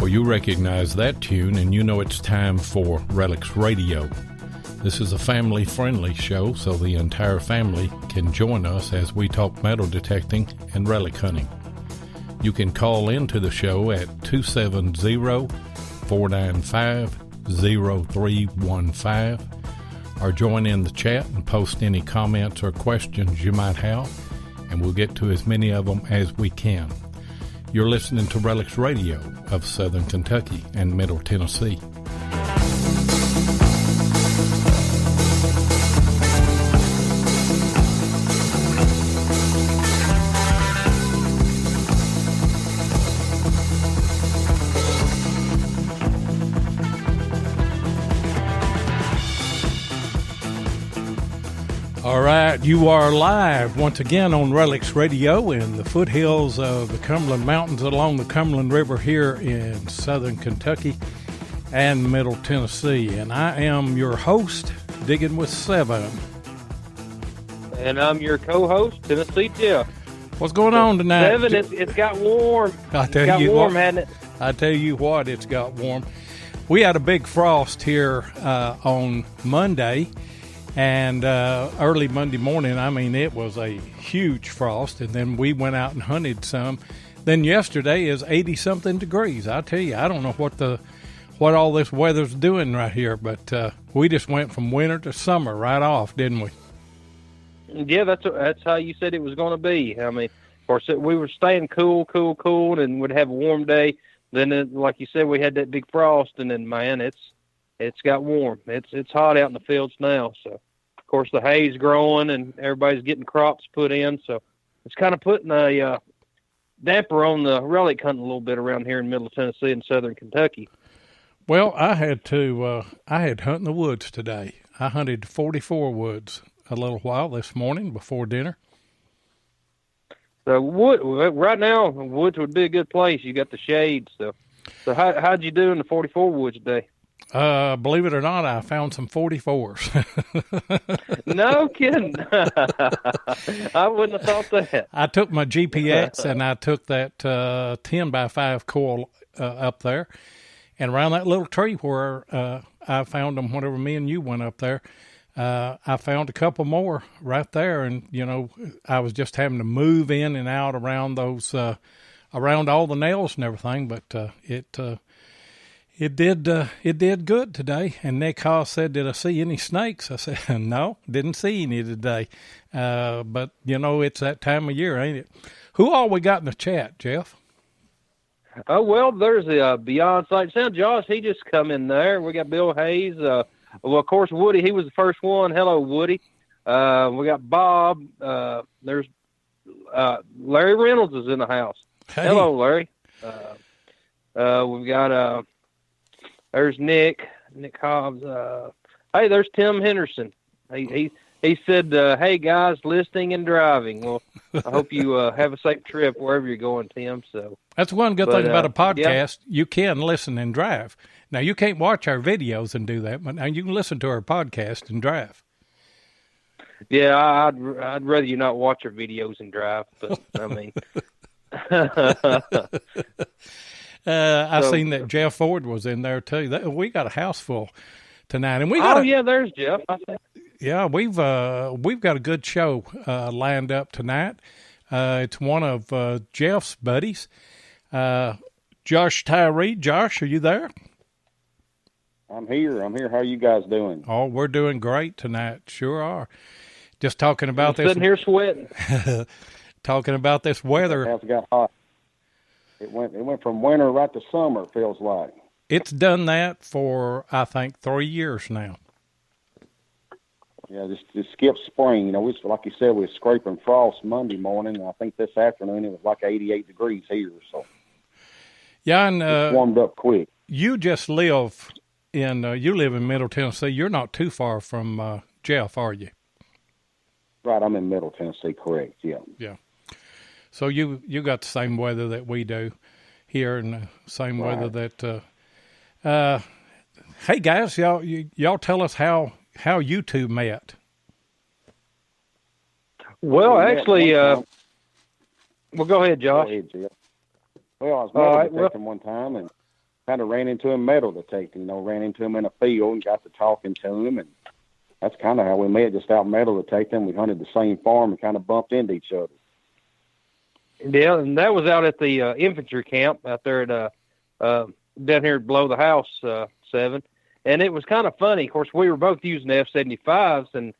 You recognize that tune, and you know it's time for Relics Radio. This is a family-friendly show, so the entire family can join us as we talk metal detecting and relic hunting. You can call into the show at 270-495-0315 or join in the chat and post any comments or questions you might have, and we'll get to as many of them as we can. You're listening to Relics Radio of Southern Kentucky and Middle Tennessee. All right, you are live once again on Relics Radio in the foothills of the Cumberland Mountains along the Cumberland River here in Southern Kentucky and Middle Tennessee. And I am your host, Diggin with Seven. And I'm your co-host, Tennessee Jeff. What's going on tonight? Seven, it's got warm. Hasn't it? I tell you what, it's got warm. We had a big frost here on Monday. And early Monday morning, I mean, it was a huge frost, and then we went out and hunted some. Then yesterday is 80-something degrees. I tell you, I don't know what all this weather's doing right here, but we just went from winter to summer right off, didn't we? Yeah, that's how you said it was going to be. I mean, of course, we were staying cool, and would have a warm day. Then, like you said, we had that big frost, and then, man, it's got warm. It's hot out in the fields now. So, of course, the hay's growing and everybody's getting crops put in. So it's kind of putting a damper on the relic hunting a little bit around here in Middle Tennessee and Southern Kentucky. Well, I had hunt in the woods today. I hunted 44 woods a little while this morning before dinner. So right now, woods would be a good place. You got the shade. So how'd you do in the 44 woods today? Believe it or not, I found some 44s. No kidding. I wouldn't have thought that. I took my GPX and I took that 10x5 coil up there, and around that little tree where I found them whenever me and you went up there, I found a couple more right there, and, you know, I was just having to move in and out around those, around all the nails and everything, but It did good today. And Nick Haas said, "Did I see any snakes?" I said, "No, didn't see any today." But, you know, it's that time of year, ain't it? Who all we got in the chat, Jeff? Oh, well, there's the Beyond Sight Sound. Josh, he just come in there. We got Bill Hayes. Well, of course, Woody, he was the first one. Hello, Woody. We got Bob. There's Larry Reynolds is in the house. Hey. Hello, Larry. We've got... There's Nick Hobbs. Hey, there's Tim Henderson. He said, "Hey guys, listening and driving." Well, I hope you have a safe trip wherever you're going, Tim. So that's one good thing about a podcast. Yeah. You can listen and drive. Now you can't watch our videos and do that, but now you can listen to our podcast and drive. Yeah, I'd rather you not watch our videos and drive. But I mean. I seen that Jeff Ford was in there too. We got a house full tonight, and we got. There's Jeff. Yeah, we've got a good show lined up tonight. It's one of Jeff's buddies, Josh Tyree. Josh, are you there? I'm here. How are you guys doing? Oh, we're doing great tonight. Sure are. Just talking about this. Sitting here sweating. Talking about this weather. It has got hot. It went from winter right to summer, it feels like. It's done that for, I think, 3 years now. Yeah, just skipped spring. You know, like you said, we were scraping frost Monday morning. I think this afternoon it was like 88 degrees here. So yeah, and it's warmed up quick. You just live you live in Middle Tennessee. You're not too far from Jeff, are you? Right, I'm in Middle Tennessee, correct, yeah. Yeah. So you got the same weather that we do here, and the same weather that. Hey guys, y'all tell us how you two met. Well, actually, well, go ahead, Josh. Go ahead, Jeff. Well, I was metal detecting one time and kind of ran into him metal detecting. Ran into him in a field and got to talking to him, and that's kind of how we met, just out metal detecting. We hunted the same farm and kind of bumped into each other. Yeah, and that was out at the infantry camp out there at down here below the house, 7. And it was kind of funny. Of course, we were both using F-75s, and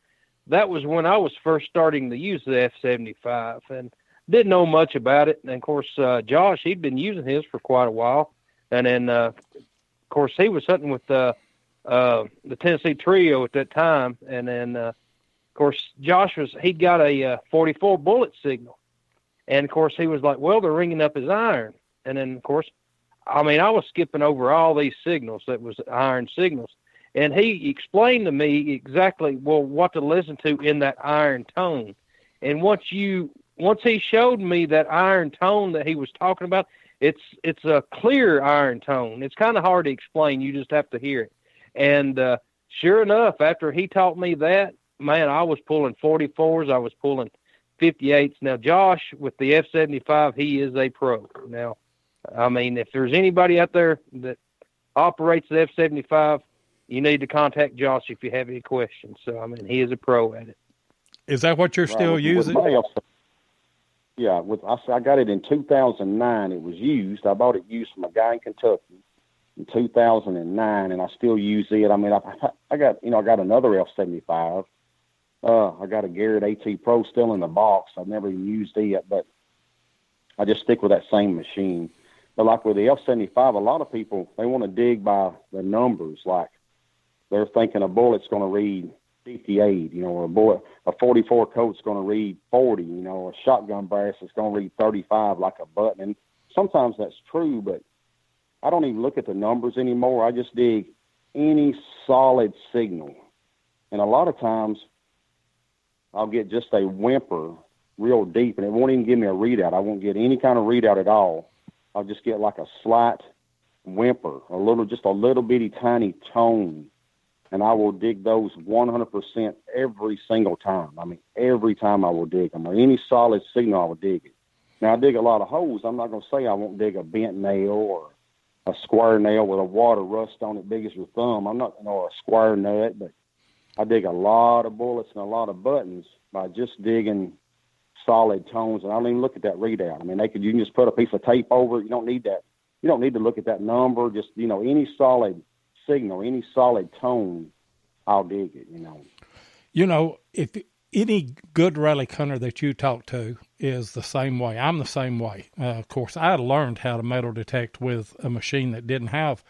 that was when I was first starting to use the F-75 and didn't know much about it. And, of course, Josh, he'd been using his for quite a while. And then, of course, he was hunting with the Tennessee Trio at that time. And then, of course, he'd got a 44 bullet signal. And, of course, he was like, well, they're ringing up his iron. And then, of course, I was skipping over all these signals that was iron signals. And he explained to me exactly, what to listen to in that iron tone. And once he showed me that iron tone that he was talking about, it's a clear iron tone. It's kind of hard to explain. You just have to hear it. And sure enough, after he taught me that, man, I was pulling 44s. I was pulling 58s. Now, Josh, with the F-75, he is a pro. Now, if there's anybody out there that operates the F-75, you need to contact Josh if you have any questions. So, he is a pro at it. Is that what you're still using? Yeah, I got it in 2009. It was used. I bought it used from a guy in Kentucky in 2009, and I still use it. I got another F-75. I got a Garrett AT Pro still in the box. I've never even used it, but I just stick with that same machine. But like with the F-75, a lot of people, they want to dig by the numbers. Like they're thinking a bullet's going to read 58, or a 44 Colt's going to read 40, a shotgun brass is going to read 35 like a button. And sometimes that's true, but I don't even look at the numbers anymore. I just dig any solid signal. And a lot of times I'll get just a whimper real deep, and it won't even give me a readout. I won't get any kind of readout at all. I'll just get like a slight whimper, just a little bitty tiny tone. And I will dig those 100% every single time. Every time I will dig them. Or any solid signal, I will dig it. Now, I dig a lot of holes. I'm not going to say I won't dig a bent nail or a square nail with a water rust on it big as your thumb. I'm not going to a square nut, but I dig a lot of bullets and a lot of buttons by just digging solid tones. And I don't even look at that readout. You can just put a piece of tape over it. You don't need that. You don't need to look at that number. Just, any solid signal, any solid tone, I'll dig it, If any good rally hunter that you talk to is the same way. I'm the same way. Of course, I learned how to metal detect with a machine that didn't have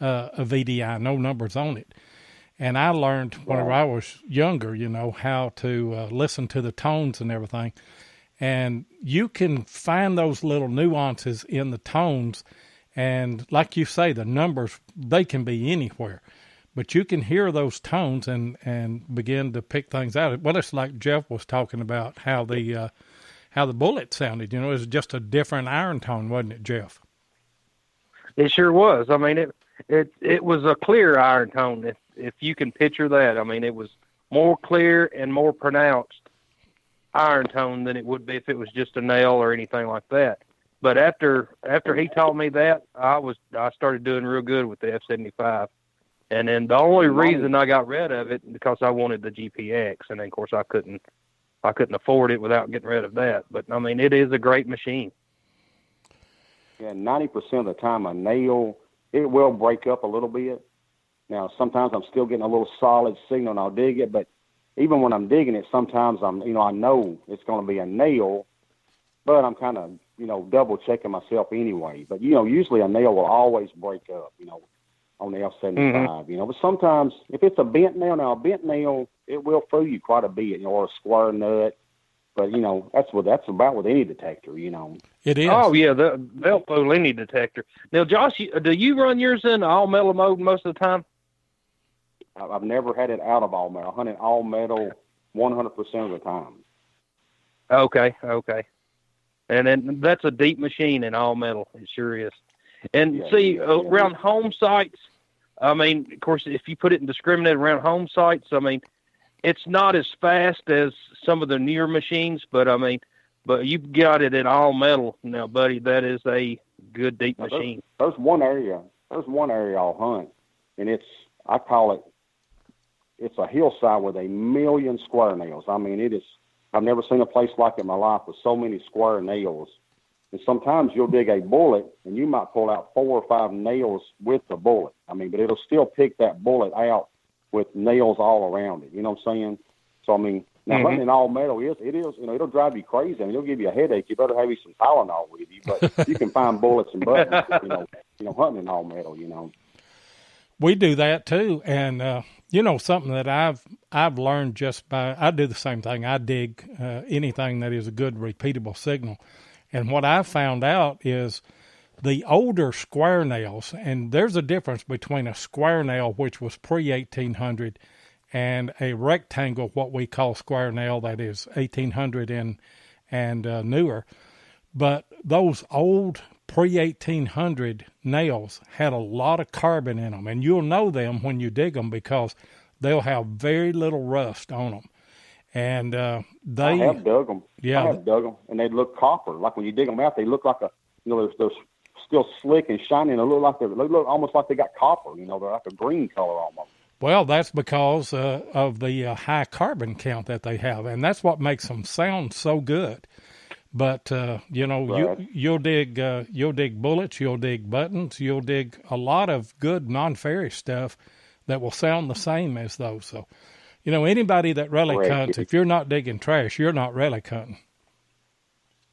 a VDI, no numbers on it. And I learned whenever I was younger, how to listen to the tones and everything. And you can find those little nuances in the tones. And like you say, the numbers, they can be anywhere. But you can hear those tones and begin to pick things out. Well, it's like Jeff was talking about how the bullet sounded. It was just a different iron tone, wasn't it, Jeff? It sure was. It was a clear iron tone, if you can picture that. It was more clear and more pronounced iron tone than it would be if it was just a nail or anything like that. But after he taught me that, I started doing real good with the F-75. And then the only reason I got rid of it because I wanted the GPX, and then of course I couldn't afford it without getting rid of that. But it is a great machine. Yeah, 90% of the time a nail, it will break up a little bit. Now sometimes I'm still getting a little solid signal and I'll dig it, but even when I'm digging it, sometimes I know it's going to be a nail, but I'm kind of double checking myself anyway. But usually a nail will always break up. On the F-75, but sometimes if it's a bent nail, it will fool you quite a bit, or a square nut. But that's about with any detector, It is. Oh yeah, they'll fool any detector. Now, Josh, do you run yours in all metal mode most of the time? I've never had it out of all metal. I hunt it all metal 100% of the time. Okay. And then that's a deep machine in all metal. It sure is. And around home sites, I mean, of course, if you put it in discriminate around home sites, I mean, it's not as fast as some of the newer machines, but you've got it in all metal now, buddy. That is a good deep machine. There's one area I'll hunt, and I call it, it's a hillside with 1,000,000 square nails. I mean, I've never seen a place like it in my life with so many square nails. And sometimes you'll dig a bullet and you might pull out 4 or 5 nails with the bullet. I mean, but it'll still pick that bullet out with nails all around it. You know what I'm saying? So, I mean, now hunting in all metal it'll drive you crazy. I mean, it'll give you a headache. You better have you some Tylenol with you, but you can find bullets and buttons, hunting in all metal, We do that too. And, something that I've learned I do the same thing. I dig anything that is a good repeatable signal. And what I found out is the older square nails, and there's a difference between a square nail, which was pre-1800, and a rectangle, what we call square nail, that is 1800 and newer. But those old pre-1800 nails had a lot of carbon in them, and you'll know them when you dig them because they'll have very little rust on them. And I have dug them. Yeah, I have dug them, and they look copper. Like when you dig them out, they look like they're still slick and shiny, and they look almost like they got copper. They're like a green color almost. Well, that's because of the high carbon count that they have, and that's what makes them sound so good. But right. You'll dig bullets, you'll dig buttons, you'll dig a lot of good non-ferrous stuff that will sound the same as those. So, anybody that relic hunts, if you're not digging trash, you're not relic hunting.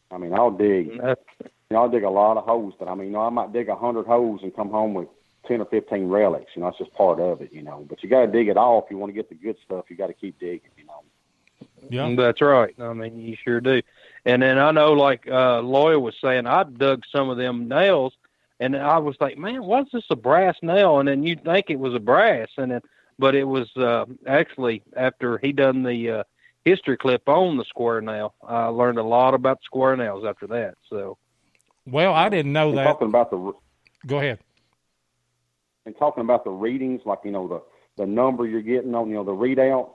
I mean, I'll dig a lot of holes, but I might dig 100 holes and come home with 10 or 15 relics. It's just part of it, But you got to dig it all if you want to get the good stuff. You got to keep digging, Yeah, that's right. I mean, you sure do. And then I know, like Loya was saying, I dug some of them nails, and I was like, man, what's this, a brass nail? And then you'd think it was a brass, but it was actually after he done the history clip on the square nail. I learned a lot about square nails after that. So, well, I didn't know that. Talking about Go ahead. And talking about the readings, like the number you're getting on the readout.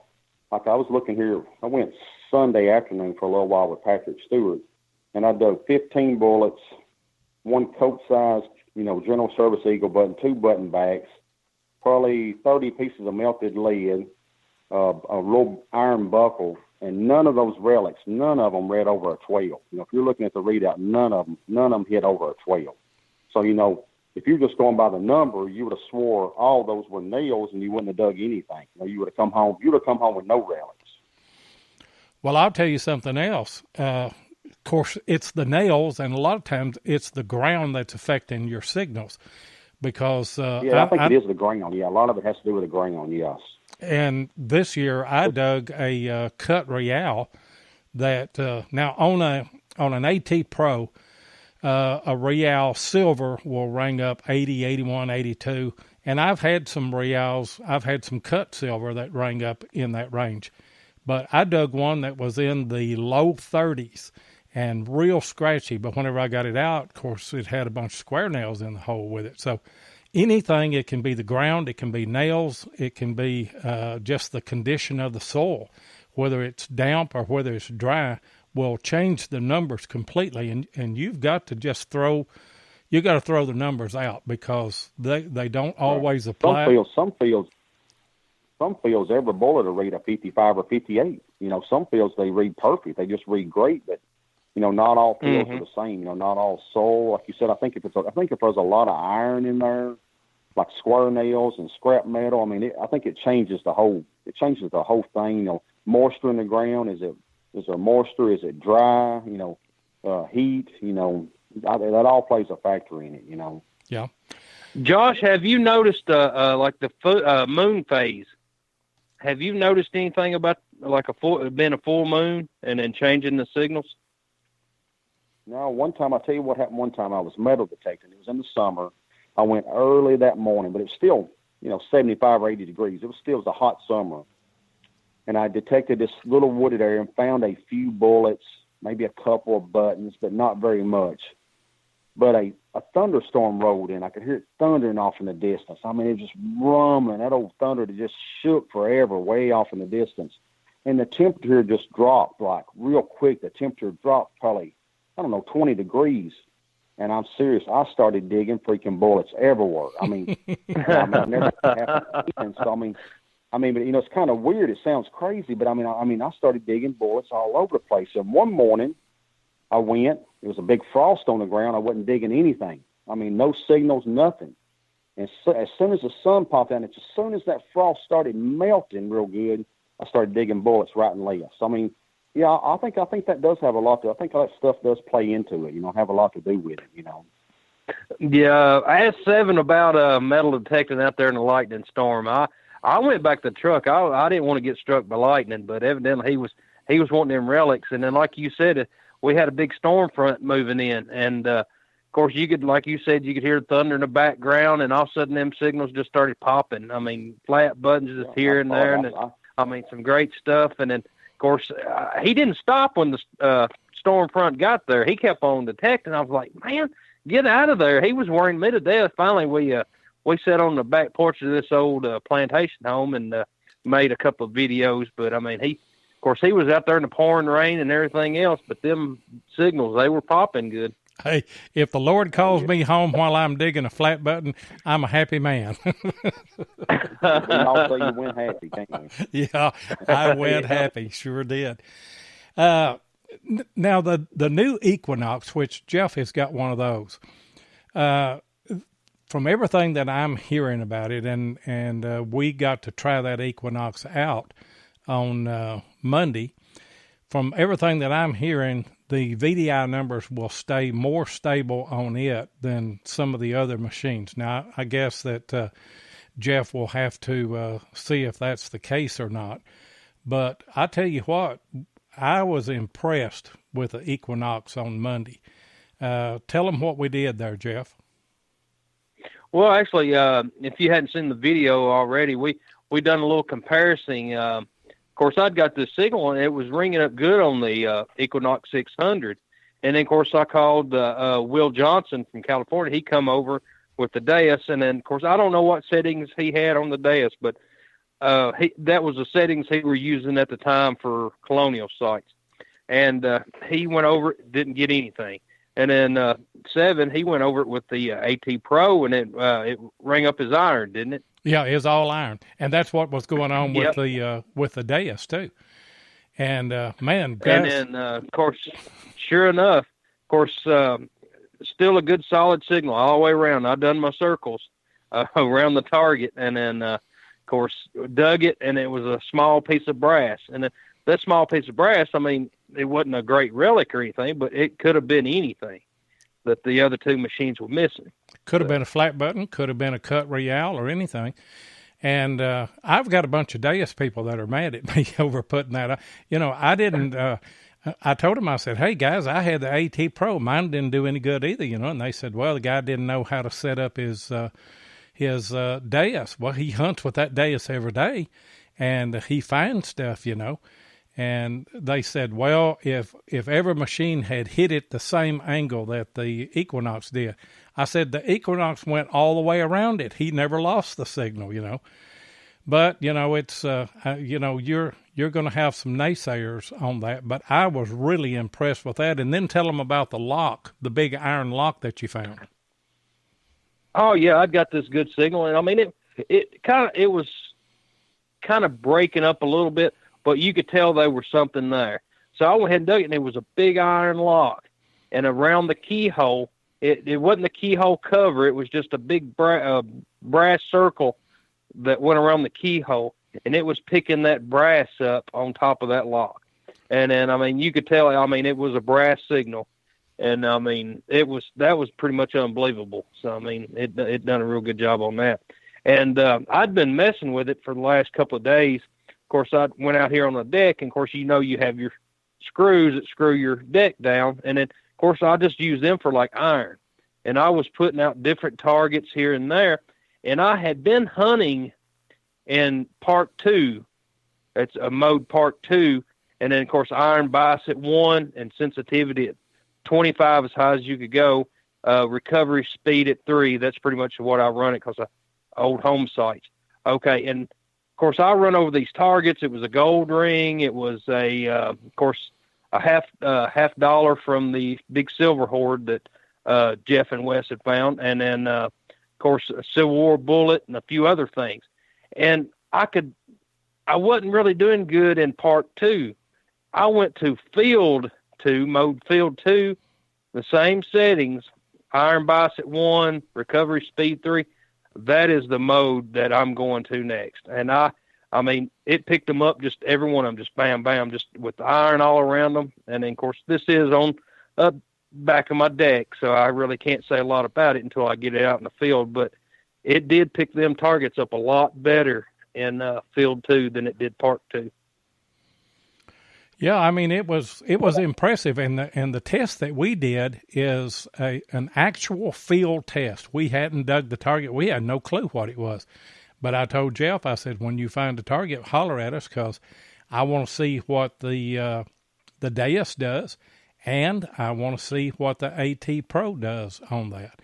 Like I was looking here, I went Sunday afternoon for a little while with Patrick Stewart, and I dug 15 bullets, 1 coat-sized, General Service Eagle button, 2 button backs, probably 30 pieces of melted lead, a little iron buckle, and none of those relics, none of them read over a 12. If you're looking at the readout, none of them hit over a 12. So, if you're just going by the number, you would have swore all those were nails and you wouldn't have dug anything. You would have come home with no relics. Well, I'll tell you something else. Of course, it's the nails, and a lot of times it's the ground that's affecting your signals. Because I think it is the ground. Yeah, a lot of it has to do with the ground. Yes. And this year I dug a cut real that now on an AT Pro. A real silver will ring up 80, 81, 82. And I've had some reals, I've had some cut silver that rang up in that range. But I dug one that was in the low 30s and real scratchy. But whenever I got it out, of course, it had a bunch of square nails in the hole with it. So anything, it can be the ground, it can be nails, it can be just the condition of the soil, whether it's damp or whether it's dry, will change the numbers completely, and you've got to just throw the numbers out because they don't always apply. Some fields every bullet will read a 55 or 58. Some fields they read perfect, they just read great, but not all fields are the same. Not all soil, like you said. I think if there's a lot of iron in there, like square nails and scrap metal, I think it changes the whole thing. Moisture in the ground, is there moisture? Is it dry? Heat? That all plays a factor in it. Yeah. Josh, have you noticed like the moon phase? Have you noticed anything about like being a full moon and then changing the signals? No. One time, I'll tell you what happened. One time I was metal detecting. It was in the summer. I went early that morning, but it's still 75 or 80 degrees. It was a hot summer. And I detected this little wooded area and found a few bullets, maybe a couple of buttons, but not very much. But a thunderstorm rolled in. I could hear it thundering off in the distance. I mean, it was just rumbling. That old thunder that just shook forever way off in the distance. And the temperature just dropped like real quick. The temperature dropped probably, 20 degrees. And I'm serious. I started digging freaking bullets everywhere. I mean, never happened again. So, but it's kind of weird. It sounds crazy, but I started digging bullets all over the place. And one morning I went, it was a big frost on the ground. I wasn't digging anything. No signals, nothing. And so, as soon as the sun popped out, and as soon as that frost started melting real good, I started digging bullets right and left. So, I think that does have a lot to. I think all that stuff does play into it. Have a lot to do with it. Yeah, I asked Seven about metal detecting out there in the lightning storm. I went back to the truck. I didn't want to get struck by lightning, but evidently he was wanting them relics. And then, like you said, we had a big storm front moving in, and of course you could, like you said, you could hear thunder in the background, and all of a sudden them signals just started popping. Flat buttons just here and there, and some great stuff. And then, of course, he didn't stop when the storm front got there. He kept on detecting. I was like, man, get out of there. He was worrying me to death. Finally, we sat on the back porch of this old plantation home and made a couple of videos. But he was out there in the pouring rain and everything else. But them signals, they were popping good. Hey, if the Lord calls me home while I'm digging a flat button, I'm a happy man. Also, you went happy, can't you? Yeah, I went happy. Sure did. Now, the new Equinox, which Jeff has got one of those, from everything that I'm hearing about it, and we got to try that Equinox out on Monday, from everything that I'm hearing, the VDI numbers will stay more stable on it than some of the other machines. Now, I guess that Jeff will have to see if that's the case or not. But I tell you what, I was impressed with the Equinox on Monday. Tell them what we did there, Jeff. Well, actually, if you hadn't seen the video already, we done a little comparison. Of course, I'd got the signal, and it was ringing up good on the Equinox 600. And then, of course, I called Will Johnson from California. He come over with the Deus, and then, of course, I don't know what settings he had on the Deus, but that was the settings he were using at the time for colonial sites. And he went over it, didn't get anything. And then Seven, he went over it with the AT Pro, and it rang up his iron, didn't it? Yeah, it's all iron, and that's what was going on with the Deus too. And man, guys, and then of course, sure enough, still a good solid signal all the way around. I done my circles around the target, and then of course dug it, and it was a small piece of brass. And then that small piece of brass, it wasn't a great relic or anything, but it could have been anything that the other two machines were missing. Could have been a flat button, could have been a cut real or anything. And I've got a bunch of Deus people that are mad at me over putting that up. I didn't, I told them, I said, hey guys, I had the AT Pro. Mine didn't do any good either, and they said, well, the guy didn't know how to set up his Deus. Well, he hunts with that Deus every day and he finds stuff, And they said, well, if every machine had hit it the same angle that the Equinox did, I said the Equinox went all the way around it. He never lost the signal, But, it's, you're going to have some naysayers on that. But I was really impressed with that. And then tell them about the lock, the big iron lock that you found. Oh, yeah, I got this good signal. And, it was kind of breaking up a little bit, but you could tell there was something there. So I went ahead and dug it, and it was a big iron lock. And around the keyhole, it wasn't the keyhole cover. It was just a big brass circle that went around the keyhole, and it was picking that brass up on top of that lock. And then, you could tell, it was a brass signal. And, that was pretty much unbelievable. So, it done a real good job on that. And I'd been messing with it for the last couple of days. Of course, I went out here on the deck, and, of course, you have your screws that screw your deck down. And then, of course, I just use them for, like, iron. And I was putting out different targets here and there. And I had been hunting in part 2. It's a mode part 2. And then, of course, iron bias at 1 and sensitivity at 25 as high as you could go. Recovery speed at 3. That's pretty much what I run it because of old home sites. Okay, and of course I run over these targets. It was a gold ring. It was of course, a half dollar from the big silver hoard that Jeff and Wes had found, and then of course a Civil War bullet and a few other things. And I wasn't really doing good in part 2. I went to field 2, mode field 2, the same settings. Iron bias at 1, recovery speed 3. That is the mode that I'm going to next. And I mean, it picked them up, just every one of them, just bam, bam, just with the iron all around them. And then, of course, this is on back of my deck, so I really can't say a lot about it until I get it out in the field. But it did pick them targets up a lot better in field 2 than it did part 2. Yeah, I mean, it was impressive, and the test that we did is an actual field test. We hadn't dug the target. We had no clue what it was. But I told Jeff, I said, when you find a target, holler at us, because I want to see what the Deus does, and I want to see what the AT Pro does on that.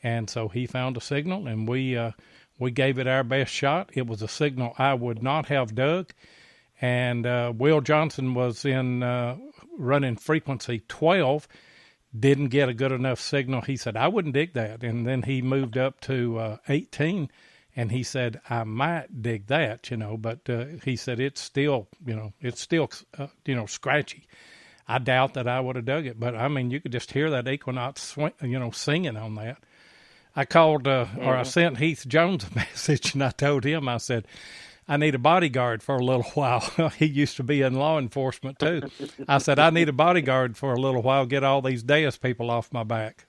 And so he found a signal, and we gave it our best shot. It was a signal I would not have dug. And Will Johnson was in running frequency 12, didn't get a good enough signal. He said, I wouldn't dig that. And then he moved up to 18, and he said, I might dig that, but he said it's still scratchy. I doubt that I would have dug it. But, I mean, you could just hear that Equinox, singing on that. I called or I sent Heath Jones a message, and I told him, I said, I need a bodyguard for a little while. He used to be in law enforcement, too. I said, I need a bodyguard for a little while, get all these Deus people off my back.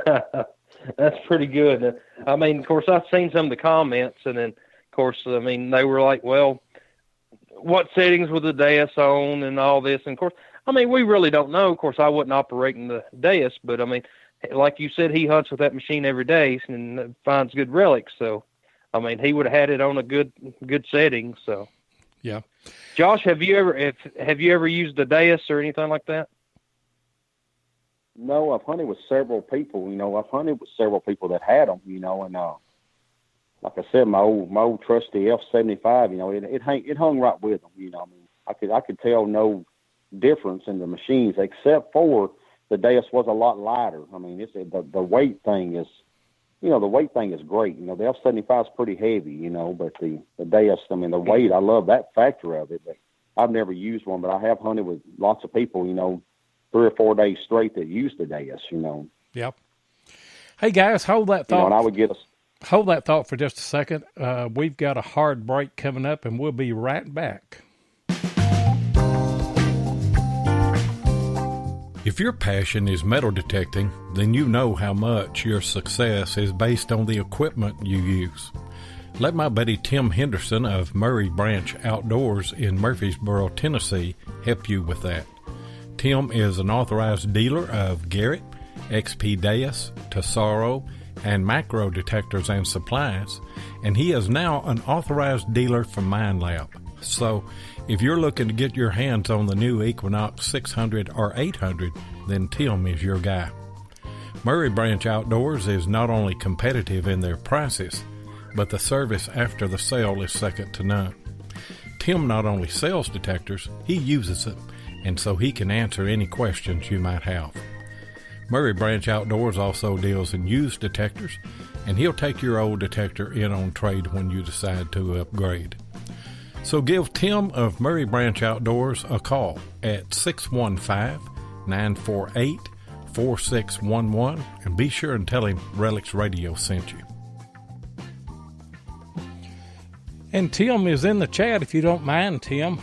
That's pretty good. I mean, of course, I've seen some of the comments, and then, of course, I mean, they were like, well, what settings with the Deus on and all this? And, of course, I mean, we really don't know. Of course, I wasn't operating the Deus, but, I mean, like you said, he hunts with that machine every day and finds good relics, so. I mean, he would have had it on a good setting. So, yeah. Josh, have you ever used the Deus or anything like that? No, I've hunted with several people. I've hunted with several people that had them. And like I said, my old trusty F75. It hung right with them. I mean, I could tell no difference in the machines except for the Deus was a lot lighter. I mean, the weight thing is. The weight thing is great. The F75 is pretty heavy, but the Deus, I mean, the weight, I love that factor of it. But I've never used one, but I have hunted with lots of people, 3 or 4 days straight that use the Deus, Yep. Hey, guys, hold that thought. And I would get Hold that thought for just a second. We've got a hard break coming up, and we'll be right back. If your passion is metal detecting, then you know how much your success is based on the equipment you use. Let my buddy Tim Henderson of Murray Branch Outdoors in Murfreesboro, Tennessee, help you with that. Tim is an authorized dealer of Garrett, XP Deus, Tesoro, and macro detectors and supplies, and he is now an authorized dealer for MineLab. So, if you're looking to get your hands on the new Equinox 600 or 800, then Tim is your guy. Murray Branch Outdoors is not only competitive in their prices, but the service after the sale is second to none. Tim not only sells detectors, he uses them, and so he can answer any questions you might have. Murray Branch Outdoors also deals in used detectors, and he'll take your old detector in on trade when you decide to upgrade. So give Tim of Murray Branch Outdoors a call at 615-948-4611 and be sure and tell him Relics Radio sent you. And Tim is in the chat. If you don't mind, Tim,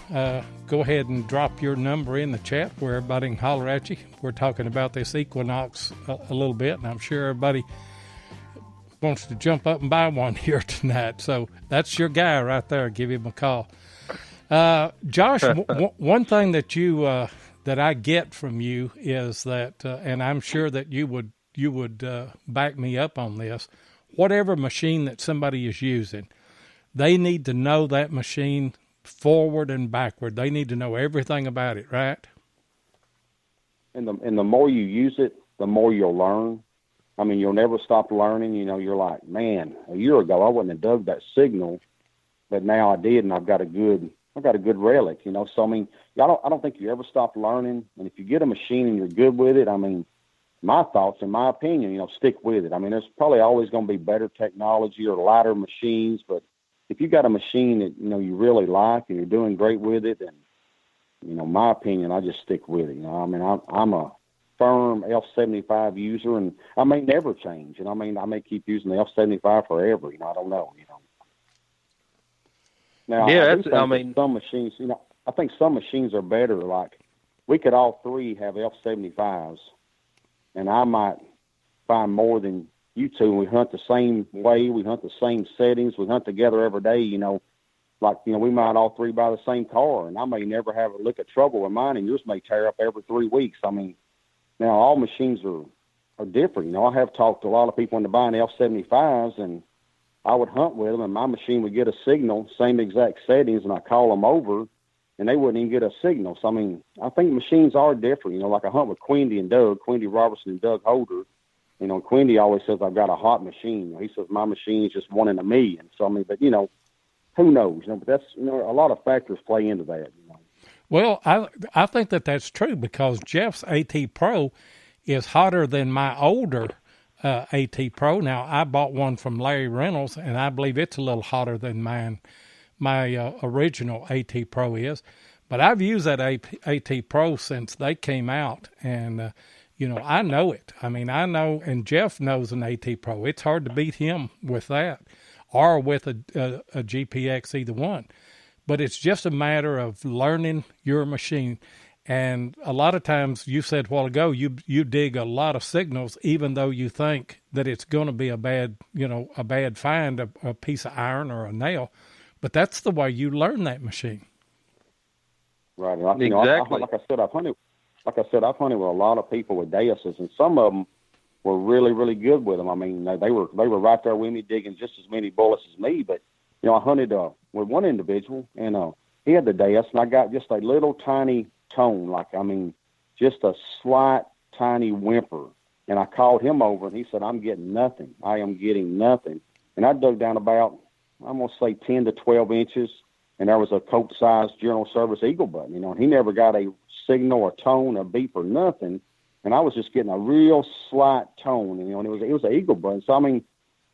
go ahead and drop your number in the chat where everybody can holler at you. We're talking about this Equinox a little bit, and I'm sure everybody wants to jump up and buy one here tonight. So that's your guy right there. Give him a call. Josh, one thing that you that I get from you is that, and I'm sure that you you would back me up on this. Whatever machine that somebody is using, they need to know that machine forward and backward. They need to know everything about it, right? And the more you use it, the more you'll learn. I mean, you'll never stop learning. You know, you're like, man, a year ago I wouldn't have dug that signal, but now I did, and I've got a good relic. You know, so I mean, I don't think you ever stop learning. And if you get a machine and you're good with it, I mean, my thoughts, in my opinion, you know, stick with it. I mean, there's probably always going to be better technology or lighter machines, but if you got a machine that, you know, you really like and you're doing great with it, then, you know, my opinion, I just stick with it. You know, I mean, I'm a firm F75 user, and I may never change. And I mean, I may keep using the F75 forever. You know, I don't know. You know. Now, yeah, I mean, some machines. You know, I think some machines are better. Like we could all three have F75s, and I might find more than you two. We hunt the same way. We hunt the same settings. We hunt together every day. You know. Like, you know, we might all three buy the same car, and I may never have a lick of trouble with mine, and yours may tear up every 3 weeks. I mean, now all machines are different. You know, I have talked to a lot of people into buying F75s, and I would hunt with them, and my machine would get a signal, same exact settings, and I call them over, and they wouldn't even get a signal. So, I mean, I think machines are different. You know, like I hunt with Quindy and Doug, Quindy Robertson and Doug Holder. You know, Quindy always says I've got a hot machine. He says my machine is just 1 in a million. So, I mean, but, you know, who knows? You know, but that's, you know, a lot of factors play into that. You know. Well, I think that's true because Jeff's AT Pro is hotter than my older AT Pro. Now, I bought one from Larry Reynolds, and I believe it's a little hotter than mine. My original AT Pro is, but I've used that AT Pro since they came out, and you know, I know it. I mean, I know, and Jeff knows an AT Pro. It's hard to beat him with that, or with a GPX, either one. But it's just a matter of learning your machine. And a lot of times, you said a while ago, you dig a lot of signals, even though you think that it's going to be a bad find, a piece of iron or a nail. But that's the way you learn that machine. Right. You know, exactly. Like I said, I've hunted with a lot of people with Deuses, and some of them were really, really good with them. I mean, they were right there with me digging just as many bullets as me. But, you know, I hunted with one individual, and he had the Deus, and I got just a little tiny tone, like, I mean, just a slight, tiny whimper. And I called him over, and he said, I'm getting nothing. I am getting nothing. And I dug down about, I'm going to say 10 to 12 inches, and there was a coat-sized General Service eagle button, you know, and he never got a signal or tone or beep or nothing. And I was just getting a real slight tone, you know, and it was an eagle button. So, I mean,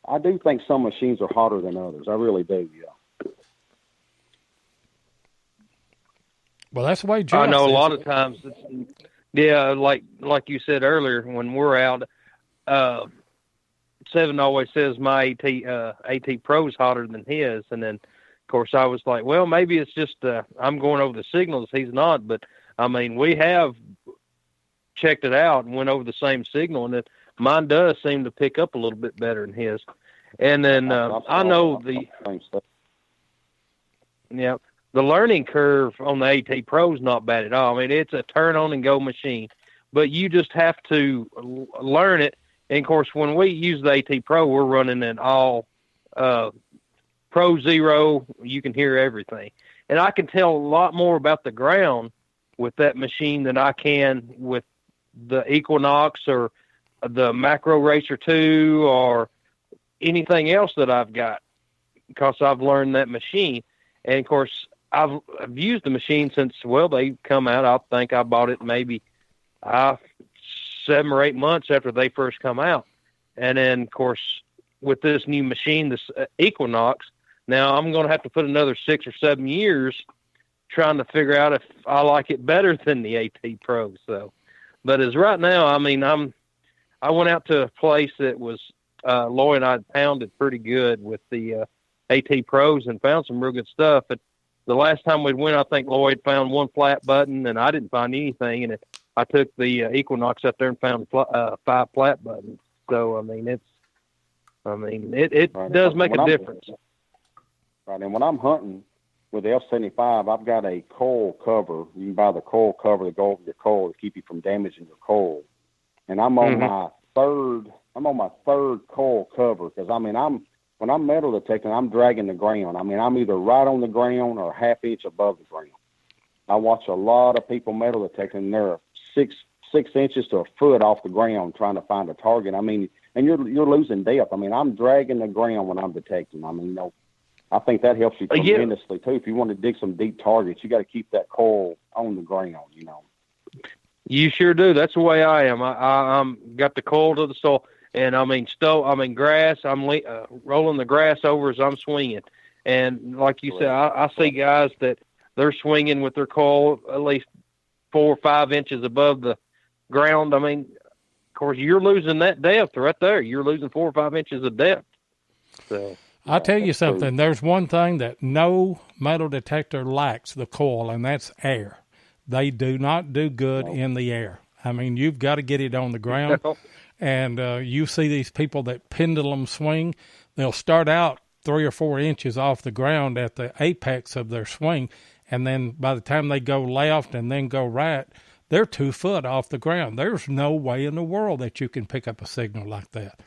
I do think some machines are hotter than others. I really do, yeah. Well, that's the way Josh I know a says lot it. of times, yeah, like you said earlier, when we're out, Seven always says my AT Pro is hotter than his. And then, of course, I was like, well, maybe it's just I'm going over the signals. He's not. But, I mean, we have checked it out and went over the same signal, and mine does seem to pick up a little bit better than his. And then I know the learning curve on the AT Pro is not bad at all. I mean, it's a turn on and go machine, but you just have to learn it. And of course, when we use the AT Pro, we're running an all Pro Zero. You can hear everything, and I can tell a lot more about the ground with that machine than I can with the Equinox or the Macro Racer 2 or anything else that I've got, because I've learned that machine. And of course, I've used the machine since, well, they come out. I think I bought it maybe 7 or 8 months after they first come out. And then, of course, with this new machine, this Equinox, now I'm going to have to put another 6 or 7 years trying to figure out if I like it better than the AT Pro. So, but as right now, I mean, I went out to a place that was Lloyd and I pounded pretty good with the AT Pros and found some real good stuff. But the last time we went, I think Lloyd found one flat button, and I didn't find anything. And I took the Equinox up there and found 5 flat buttons. So I mean, it right. Does make a difference. Right, and when I'm hunting with the F75, I've got a coil cover. You can buy the coil cover to go over your coil to keep you from damaging your coil. And I'm on third coil cover because when I'm metal detecting, I'm dragging the ground. I mean, I'm either right on the ground or half inch above the ground. I watch a lot of people metal detecting, and they're 6 inches to a foot off the ground trying to find a target. I mean, and you're losing depth. I mean, I'm dragging the ground when I'm detecting. I mean, I think that helps you tremendously too. If you want to dig some deep targets, you got to keep that coil on the ground. You sure do. That's the way I am. I'm got the coil to the soil, and grass. I'm rolling the grass over as I'm swinging. And like you said, I see guys that they're swinging with their coil at least 4 or 5 inches above the ground. I mean, of course, you're losing that depth right there. You're losing 4 or 5 inches of depth. So I'll tell you something. True. There's one thing that no metal detector lacks, the coil, and that's air. They do not do good in the air. I mean, you've got to get it on the ground. And you see these people that pendulum swing. They'll start out 3 or 4 inches off the ground at the apex of their swing, and then by the time they go left and then go right, they're 2 foot off the ground. There's no way in the world that you can pick up a signal like that.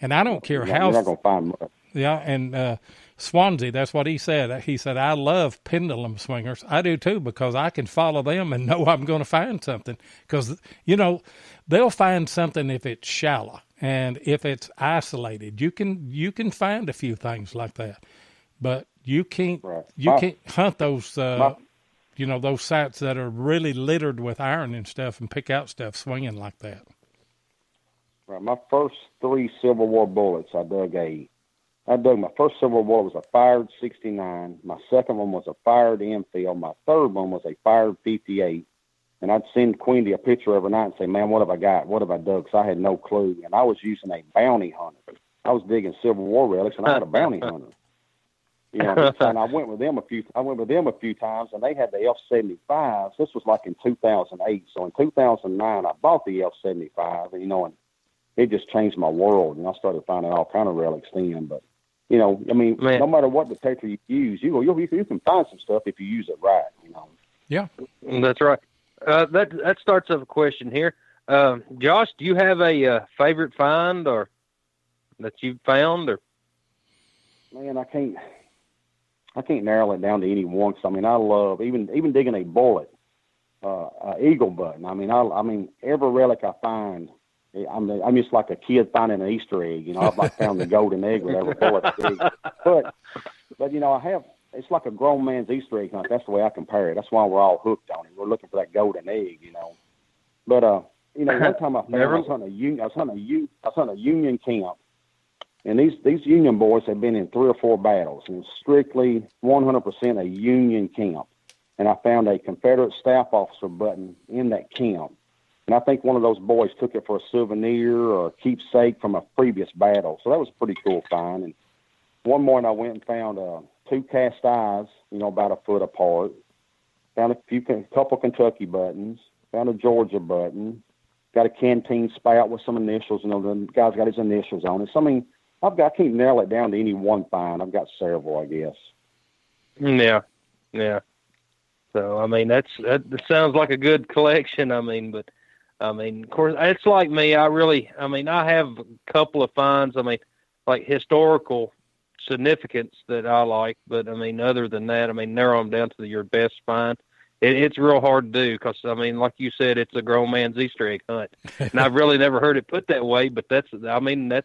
And I don't care how. You're not going to find much. Yeah, and Swansea, that's what he said. He said, I love pendulum swingers. I do too, because I can follow them and know I'm going to find something. Because, they'll find something if it's shallow and if it's isolated. You can find a few things like that. But you can't hunt those those sites that are really littered with iron and stuff and pick out stuff swinging like that. Right. My first 3 Civil War bullets, I dug my first Civil War was a fired 69. My second one was a fired Enfield. My third one was a fired 58. And I'd send Quindy a picture every night and say, man, what have I got? What have I dug? Because I had no clue. And I was using a bounty hunter. I was digging Civil War relics, and I had a bounty hunter. And I went with them a few times, and they had the F-75s. This was like in 2008. So in 2009, I bought the F-75, and it just changed my world. And I started finding all kind of relics then. But no matter what detector you use, you can find some stuff if you use it right. Yeah, that's right. That starts up a question here. Josh, do you have a favorite find or that you found? Or man, I can't narrow it down to any one. Cause, I love even digging a bullet, eagle button. I mean, every relic I find. I'm just like a kid finding an Easter egg. I've like found the golden egg with every bullet I dig. But it's like a grown man's Easter egg hunt. That's the way I compare it. That's why we're all hooked on it. We're looking for that golden egg, But one time I was hunting a Union camp, and these Union boys had been in 3 or 4 battles, and it's strictly 100% a Union camp. And I found a Confederate staff officer button in that camp. And I think one of those boys took it for a souvenir or a keepsake from a previous battle. So that was a pretty cool find. And one morning I went and found 2 cast eyes, about a foot apart. Found a couple Kentucky buttons. Found a Georgia button. Got a canteen spout with some initials. The guy's got his initials on it. So, I can't narrow it down to any one find. I've got several, I guess. Yeah. So, that sounds like a good collection. But of course, it's like me. I have a couple of finds, like historical significance that I like. But, other than that, narrow them down to your best find. It's real hard to do because, like you said, it's a grown man's Easter egg hunt. And I've really never heard it put that way, but that's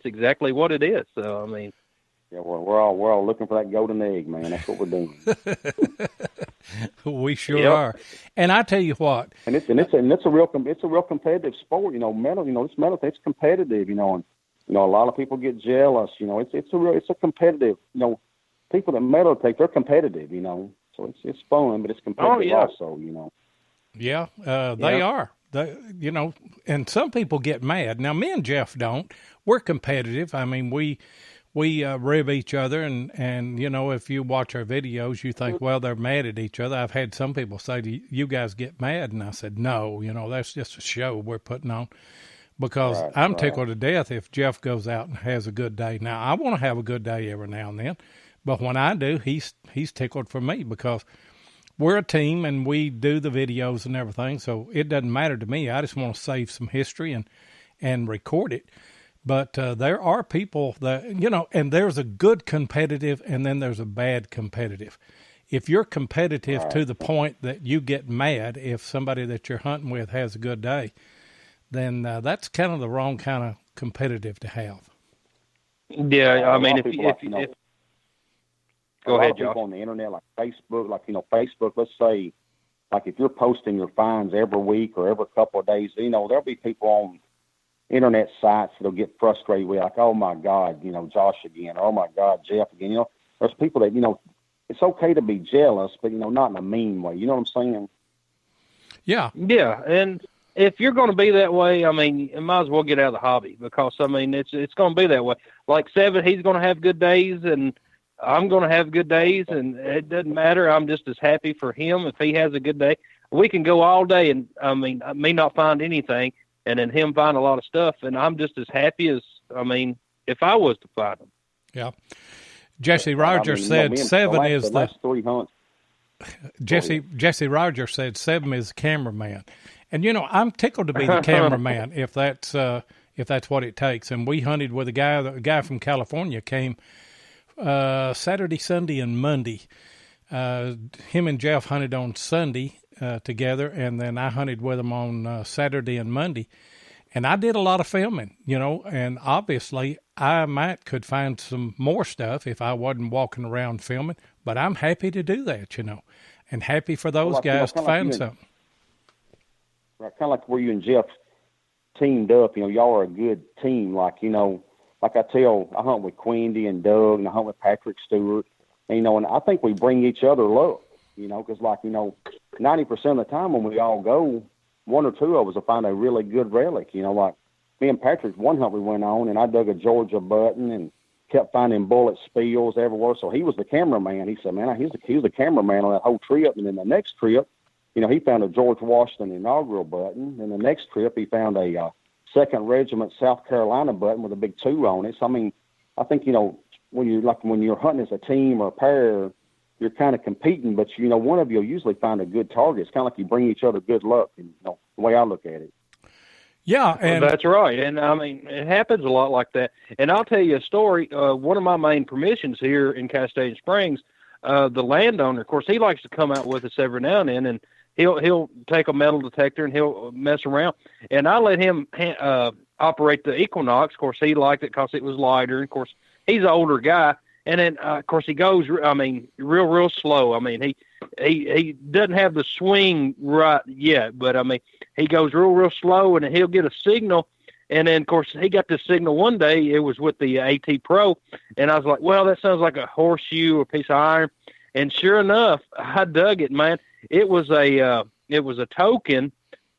exactly what it is. So, yeah, well, we're all looking for that golden egg, man. That's what we're doing. We sure are. And I tell you what, and it's a real competitive sport. Metal, it's competitive. And a lot of people get jealous. It's a competitive. People that metal take, they're competitive. So it's fun, but it's competitive also. Yeah, they are. And some people get mad. Now, me and Jeff don't. We're competitive. We rib each other, and if you watch our videos, you think, well, they're mad at each other. I've had some people say, you guys get mad, and I said, no, that's just a show we're putting on, because I'm tickled to death if Jeff goes out and has a good day. Now, I want to have a good day every now and then, but when I do, he's tickled for me, because we're a team, and we do the videos and everything, so it doesn't matter to me. I just want to save some history and record it. But there are people that, and there's a good competitive and then there's a bad competitive. If you're competitive to the point that you get mad if somebody that you're hunting with has a good day, then that's kind of the wrong kind of competitive to have. Yeah, I mean, if go ahead, Josh. People on the internet, like Facebook, Facebook, let's say, like if you're posting your finds every week or every couple of days, there'll be people on internet sites that'll get frustrated with, like, oh my God, Josh again, or oh my God, Jeff again. There's people that, it's okay to be jealous, but, not in a mean way. You know what I'm saying? Yeah. Yeah, and if you're going to be that way, I mean, you might as well get out of the hobby because, I mean, it's going to be that way. Like Seven, he's going to have good days, and I'm going to have good days, and it doesn't matter. I'm just as happy for him if he has a good day. We can go all day, and, I mean, I may not find anything, and then him find a lot of stuff, and I'm just as happy as, I mean, if I was to find them. Yeah. Jesse Rogers said Seven is the last 3 hunts. Jesse Rogers said Seven is the cameraman, and I'm tickled to be the cameraman if that's what it takes. And we hunted with a guy from California came Saturday, Sunday, and Monday. Him and Jeff hunted on Sunday together, and then I hunted with him on Saturday and Monday. And I did a lot of filming, and obviously I could find some more stuff if I wasn't walking around filming, but I'm happy to do that, and happy for those guys to find something. Right, kind of like where you and Jeff teamed up, y'all are a good team. Like, like I hunt with Quindy and Doug, and I hunt with Patrick Stewart, and I think we bring each other luck, because 90% of the time when we all go, one or two of us will find a really good relic. Like me and Patrick, one hunt we went on, and I dug a Georgia button and kept finding bullet spills everywhere. So he was the cameraman. He said, man, he was the cameraman on that whole trip. And then the next trip, he found a George Washington inaugural button. And the next trip, he found a 2nd Regiment South Carolina button with a big 2 on it. So, I mean, I think, when you're hunting as a team or a pair, you're kind of competing, but one of you will usually find a good target. It's kind of like you bring each other good luck, and the way I look at it. Yeah, and that's right. And I mean, it happens a lot like that. And I'll tell you a story. One of my main permissions here in Castaigne Springs, the landowner, of course, he likes to come out with us every now and then, and he'll take a metal detector and he'll mess around. And I let him operate the Equinox. Of course, he liked it because it was lighter. Of course, he's an older guy. And then, of course, he goes, I mean, real slow. I mean, he doesn't have the swing right yet, but, I mean, he goes real slow, and he'll get a signal. And then, of course, he got this signal one day. It was with the AT Pro. And I was like, well, that sounds like a horseshoe or piece of iron. And sure enough, I dug it, man. It was a token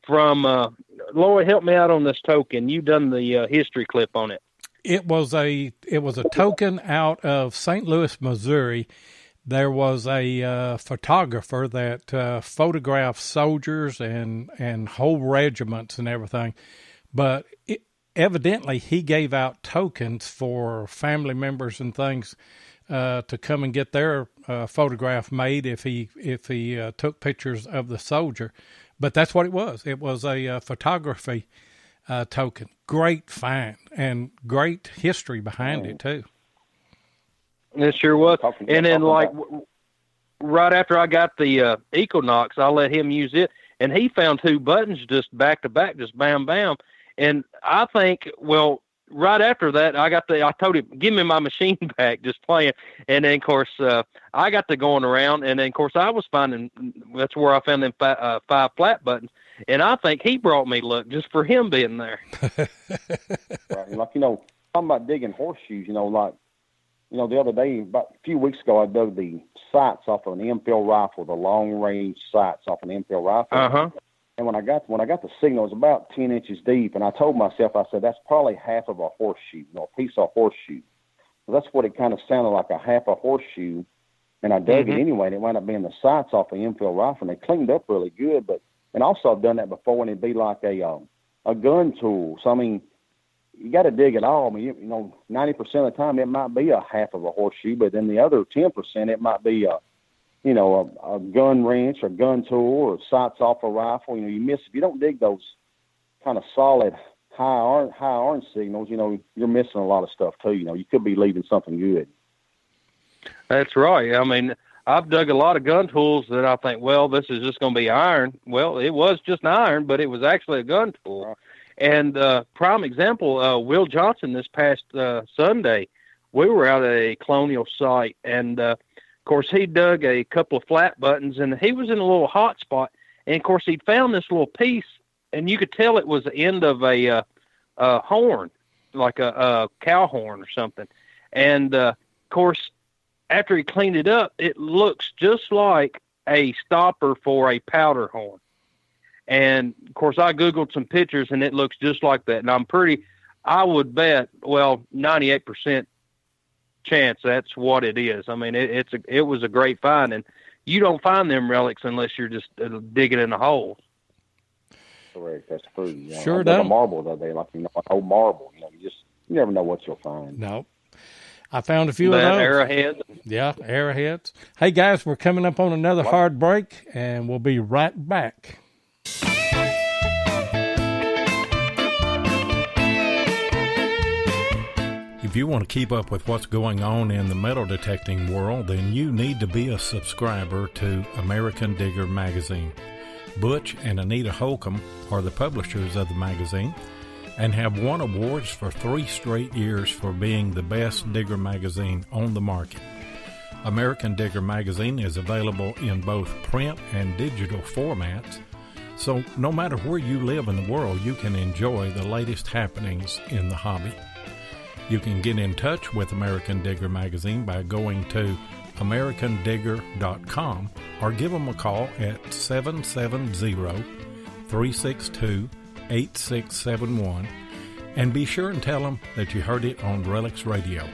from Lloyd, help me out on this token. You done the history clip on it. It was a token out of St. Louis, Missouri. There was a photographer that photographed soldiers and whole regiments and everything, but evidently he gave out tokens for family members and things to come and get their photograph made if he took pictures of the soldier. But that's what it was. It was a photography token. Great find and great history behind it too. It sure was. And then right after I got the Equinox, I let him use it, and he found 2 buttons just back to back, just bam, bam. And I think, well, right after that, I told him, give me my machine back, just playing. And then, of course, I got to going around, and then, of course, I was finding, that's where I found them 5 flat buttons. And I think he brought me luck just for him being there. Right. Like, talking about digging horseshoes, the other day, about a few weeks ago, I dug the sights off of an infield rifle, the long-range sights off an infield rifle. Uh-huh. And when I got the signal, it was about 10 inches deep, and I told myself, I said, that's probably half of a horseshoe, a piece of horseshoe. So that's what it kind of sounded like, a half a horseshoe. And I dug it anyway, and it wound up being the sights off the infield rifle, and they cleaned up really good. And also I've done that before, and it'd be like a gun tool. So, I mean, you got to dig it all. I mean, 90% of the time it might be a half of a horseshoe, but then the other 10% it might be a gun wrench or gun tool or sights off a rifle. You miss if you don't dig those kind of solid high orange signals, you're missing a lot of stuff too. You could be leaving something good. That's right. I mean, I've dug a lot of gun tools that I think, well, this is just going to be iron. Well, it was just iron, but it was actually a gun tool. Right. And prime example, Will Johnson this past Sunday, we were out at a colonial site, and of course he dug a couple of flat buttons, and he was in a little hot spot. And of course he found this little piece, and you could tell it was the end of a horn, like a cow horn or something. And of course, after he cleaned it up, it looks just like a stopper for a powder horn. And of course, I Googled some pictures and it looks just like that. And I would bet, 98% chance that's what it is. I mean, it was a great find, and you don't find them relics unless you're just digging in a hole. Correct. That's true. Sure I dug a marble the other day, like an old marble. You never know what you'll find. No. I found a few of those. Arrowheads. Yeah, arrowheads. Hey, guys, we're coming up on another hard break, and we'll be right back. If you want to keep up with what's going on in the metal detecting world, then you need to be a subscriber to American Digger magazine. Butch and Anita Holcomb are the publishers of the magazine and have won awards for 3 straight years for being the best digger magazine on the market. American Digger magazine is available in both print and digital formats, so no matter where you live in the world, you can enjoy the latest happenings in the hobby. You can get in touch with American Digger magazine by going to americandigger.com or give them a call at 770-362-8671 and be sure and tell them that you heard it on Relics Radio.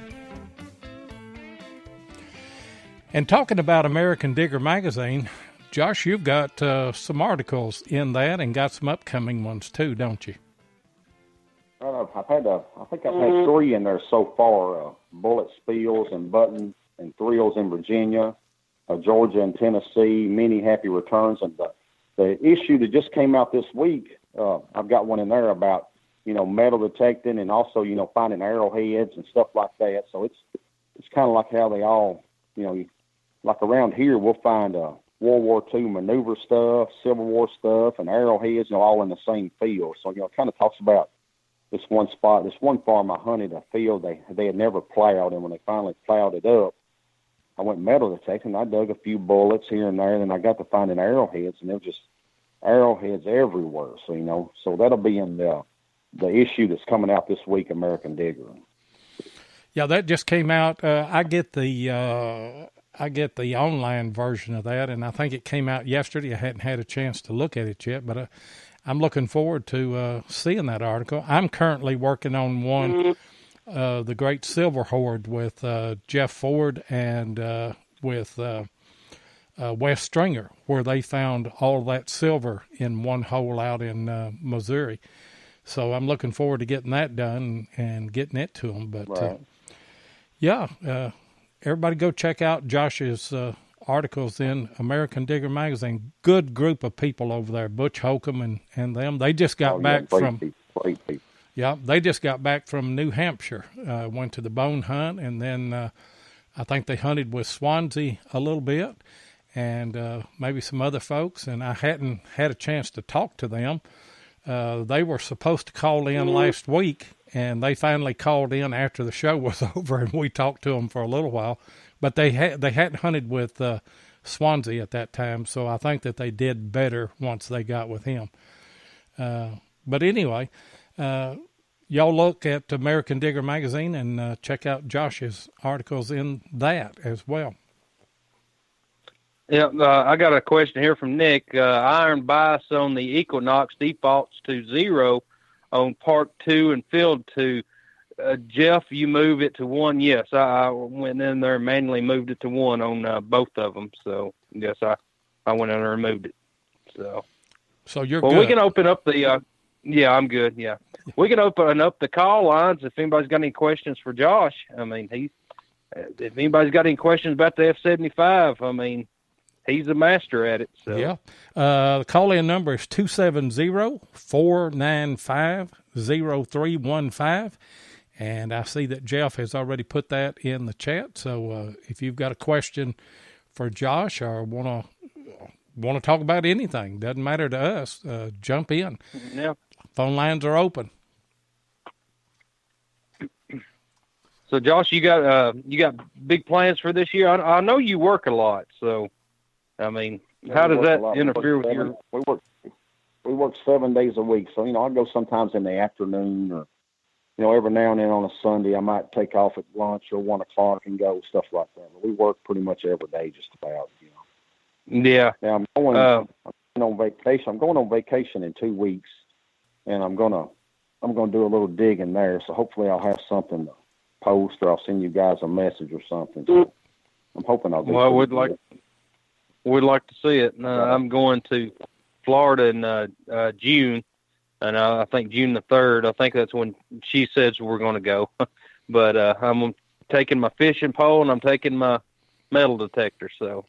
And talking about American Digger magazine, Josh, you've got some articles in that and got some upcoming ones too, don't you? I think I've had 3 in there so far, bullet spills and buttons and thrills in Virginia, Georgia and Tennessee, many happy returns. And the issue that just came out this week, I've got one in there about, metal detecting and also, finding arrowheads and stuff like that. So it's kind of like how they all, like around here, we'll find World War II maneuver stuff, Civil War stuff, and arrowheads, all in the same field. So, it kind of talks about this one farm I hunted a field they had never plowed, and when they finally plowed it up, I went metal detecting. I dug a few bullets here and there, and then I got to finding arrowheads, and there were just arrowheads everywhere. So, so that'll be in the issue that's coming out this week, American Digger. Yeah, that just came out. I get the online version of that, and I think it came out yesterday. I hadn't had a chance to look at it yet, but I'm looking forward to seeing that article. I'm currently working on one, the Great Silver Hoard with Jeff Ford and with Wes Stringer, where they found all that silver in one hole out in Missouri. So I'm looking forward to getting that done and getting it to them. But right. Everybody go check out Josh's articles in American Digger magazine. Good group of people over there, Butch Holcomb and them. They just got back from great people. Yeah, they just got back from New Hampshire. Went to the bone hunt, and then I think they hunted with Swansea a little bit, and maybe some other folks. And I hadn't had a chance to talk to them. They were supposed to call in last week, and they finally called in after the show was over, and we talked to them for a little while. But they hadn't hunted with Swansea at that time, so I think that they did better once they got with him. But anyway, y'all look at American Digger magazine and check out Josh's articles in that as well. Yeah, I got a question here from Nick. Iron bias on the Equinox defaults to 0 on Part 2 and Field 2. Jeff, you move it to 1. Yes, I went in there and manually moved it to 1 on both of them. So, yes, I went in there and moved it. So you're good. We can open up the yeah, I'm good, yeah. We can open up the call lines if anybody's got any questions for Josh. I mean, if anybody's got any questions about the F-75, I mean, he's a master at it. So yeah. The call-in number is 270-495-0315. And I see that Jeff has already put that in the chat. So if you've got a question for Josh or want to talk about anything, doesn't matter to us, jump in. Yeah. Phone lines are open. So Josh, you got big plans for this year? I know you work a lot, so I mean, how does that interfere with your? We work 7 days a week, so I go sometimes in the afternoon, or every now and then on a Sunday I might take off at lunch or 1 o'clock and go, stuff like that. But we work pretty much every day, just about. Yeah. Now I'm going on vacation. I'm going on vacation in 2 weeks, and I'm gonna do a little digging there. So hopefully I'll have something to post, or I'll send you guys a message or something. So I'm hoping I'll do. Well, we'd like to see it. I'm going to Florida in June, and I think June the 3rd. I think that's when she says we're going to go. But I'm taking my fishing pole and I'm taking my metal detector. So.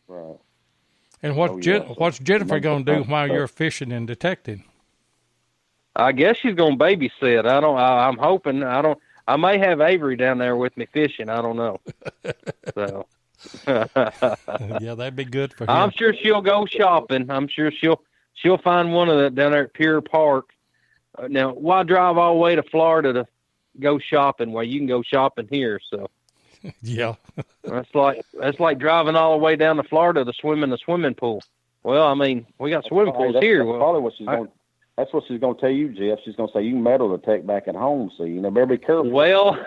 Right. And what's Jennifer going to do while you're fishing and detecting? I guess she's going to babysit. I'm hoping. I may have Avery down there with me fishing. I don't know. So. Yeah, that'd be good for him. I'm sure she'll go shopping. I'm sure she'll find one of them down there at Pier Park. Now, why drive all the way to Florida to go shopping? Well, you can go shopping here. So. Yeah. That's like driving all the way down to Florida to swim in the swimming pool. Well, I mean, we got swimming pools here. That's probably what she's going. That's what she's going to tell you, Jeff. She's going to say you can metal detect back at home, so better be careful. Well,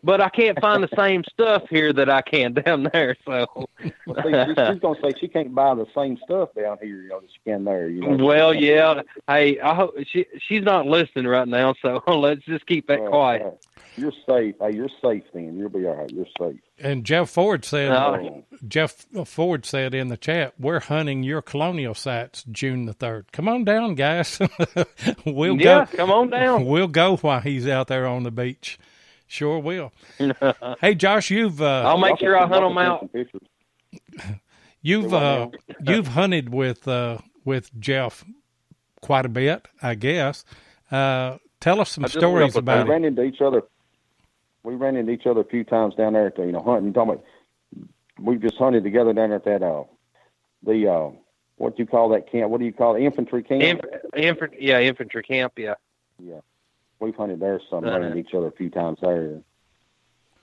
but I can't find the same stuff here that I can down there. So she's going to say she can't buy the same stuff down here, that she can there. Well, yeah. Hey, I hope she's not listening right now, so let's just keep that quiet. Right. You're safe. Hey, you're safe then. You'll be all right. You're safe. And Jeff Ford said in the chat, we're hunting your colonial sites June the 3rd. Come on down, guys. We'll go. Come on down. We'll go while he's out there on the beach. Sure will. Hey, Josh, I'll make sure I hunt them out. You've hunted with Jeff quite a bit, I guess. Tell us some stories about it. We ran into each other a few times down there at the, hunting. We've just hunted together down at that, what do you call that camp? What do you call it? Infantry camp? Infantry camp, yeah. Yeah. We've hunted there some, ran into each other a few times there.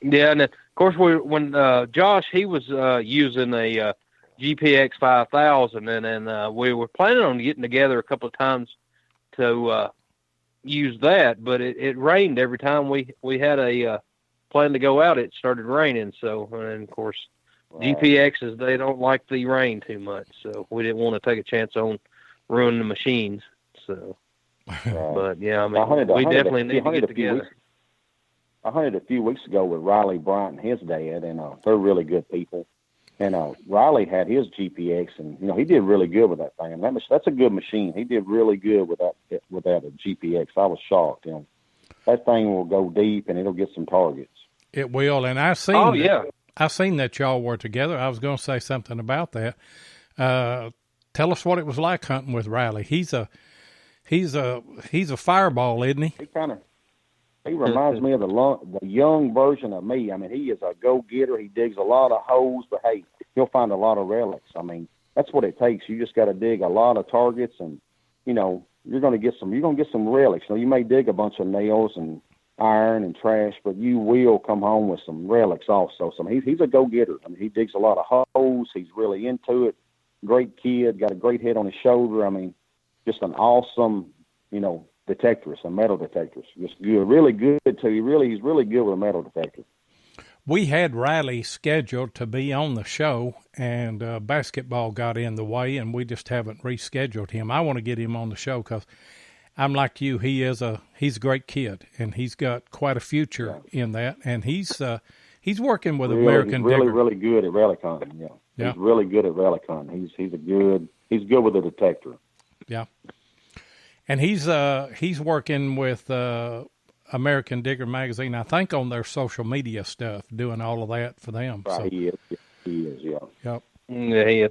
Yeah, and of course, when Josh, he was using a GPX 5000, and we were planning on getting together a couple of times to use that, but it rained every time we had a plan to go out. It started raining, so, and of course, GPXs, they don't like the rain too much, so we didn't want to take a chance on ruining the machines. So, but yeah, I mean, we definitely need to get together. I hunted a few weeks ago with Riley Bryant and his dad, and they're really good people. And Riley had his GPX, and he did really good with that thing. That's a good machine. He did really good with that GPX. I was shocked. That thing will go deep, and it'll get some targets. It will, and I seen. I seen that y'all were together. I was going to say something about that. Tell us what it was like hunting with Riley. He's a fireball, isn't he? He reminds me of the young version of me. I mean, he is a go-getter. He digs a lot of holes, but hey, he'll find a lot of relics. I mean, that's what it takes. You just got to dig a lot of targets, and you're going to get some relics. You may dig a bunch of nails and iron and trash, but you will come home with some relics also. So he's a go-getter. I mean, he digs a lot of holes. He's really into it. Great kid, got a great head on his shoulder. I mean, just an awesome, detectorist, a metal detectorist. Just good, really good too. He's really good with a metal detector. We had Riley scheduled to be on the show, and basketball got in the way, and we just haven't rescheduled him. I want to get him on the show because I'm like you. He's a great kid, and he's got quite a future in that. And he's working with American Digger. He's really good at rally hunting. Yeah, he's really good at rally hunting. He's good with a detector. Yeah. And he's working with American Digger magazine, I think, on their social media stuff, doing all of that for them. Right, so, he is, yeah. Yep. Yeah,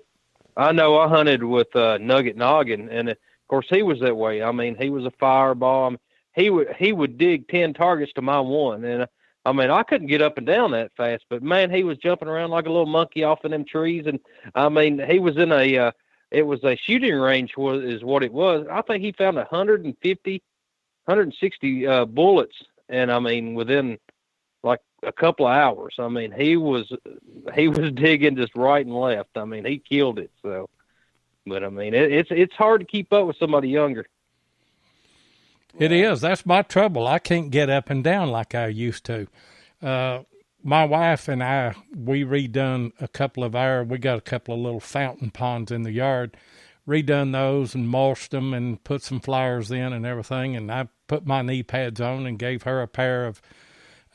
I know. I hunted with Nugget Noggin, and of course he was that way. I mean, he was a fireball. He would dig 10 targets to my one, and I mean I couldn't get up and down that fast. But man, he was jumping around like a little monkey off in them trees, and I mean he was in a it was a shooting range is what it was. I think he found 150, 160 bullets, and I mean within like a couple of hours. I mean he was digging just right and left. I mean he killed it. So, but I mean it's hard to keep up with somebody younger. It is. That's my trouble. I can't get up and down like I used to. My wife and I, we redone we got a couple of little fountain ponds in the yard, redone those and mulched them and put some flowers in and everything. And I put my knee pads on and gave her a pair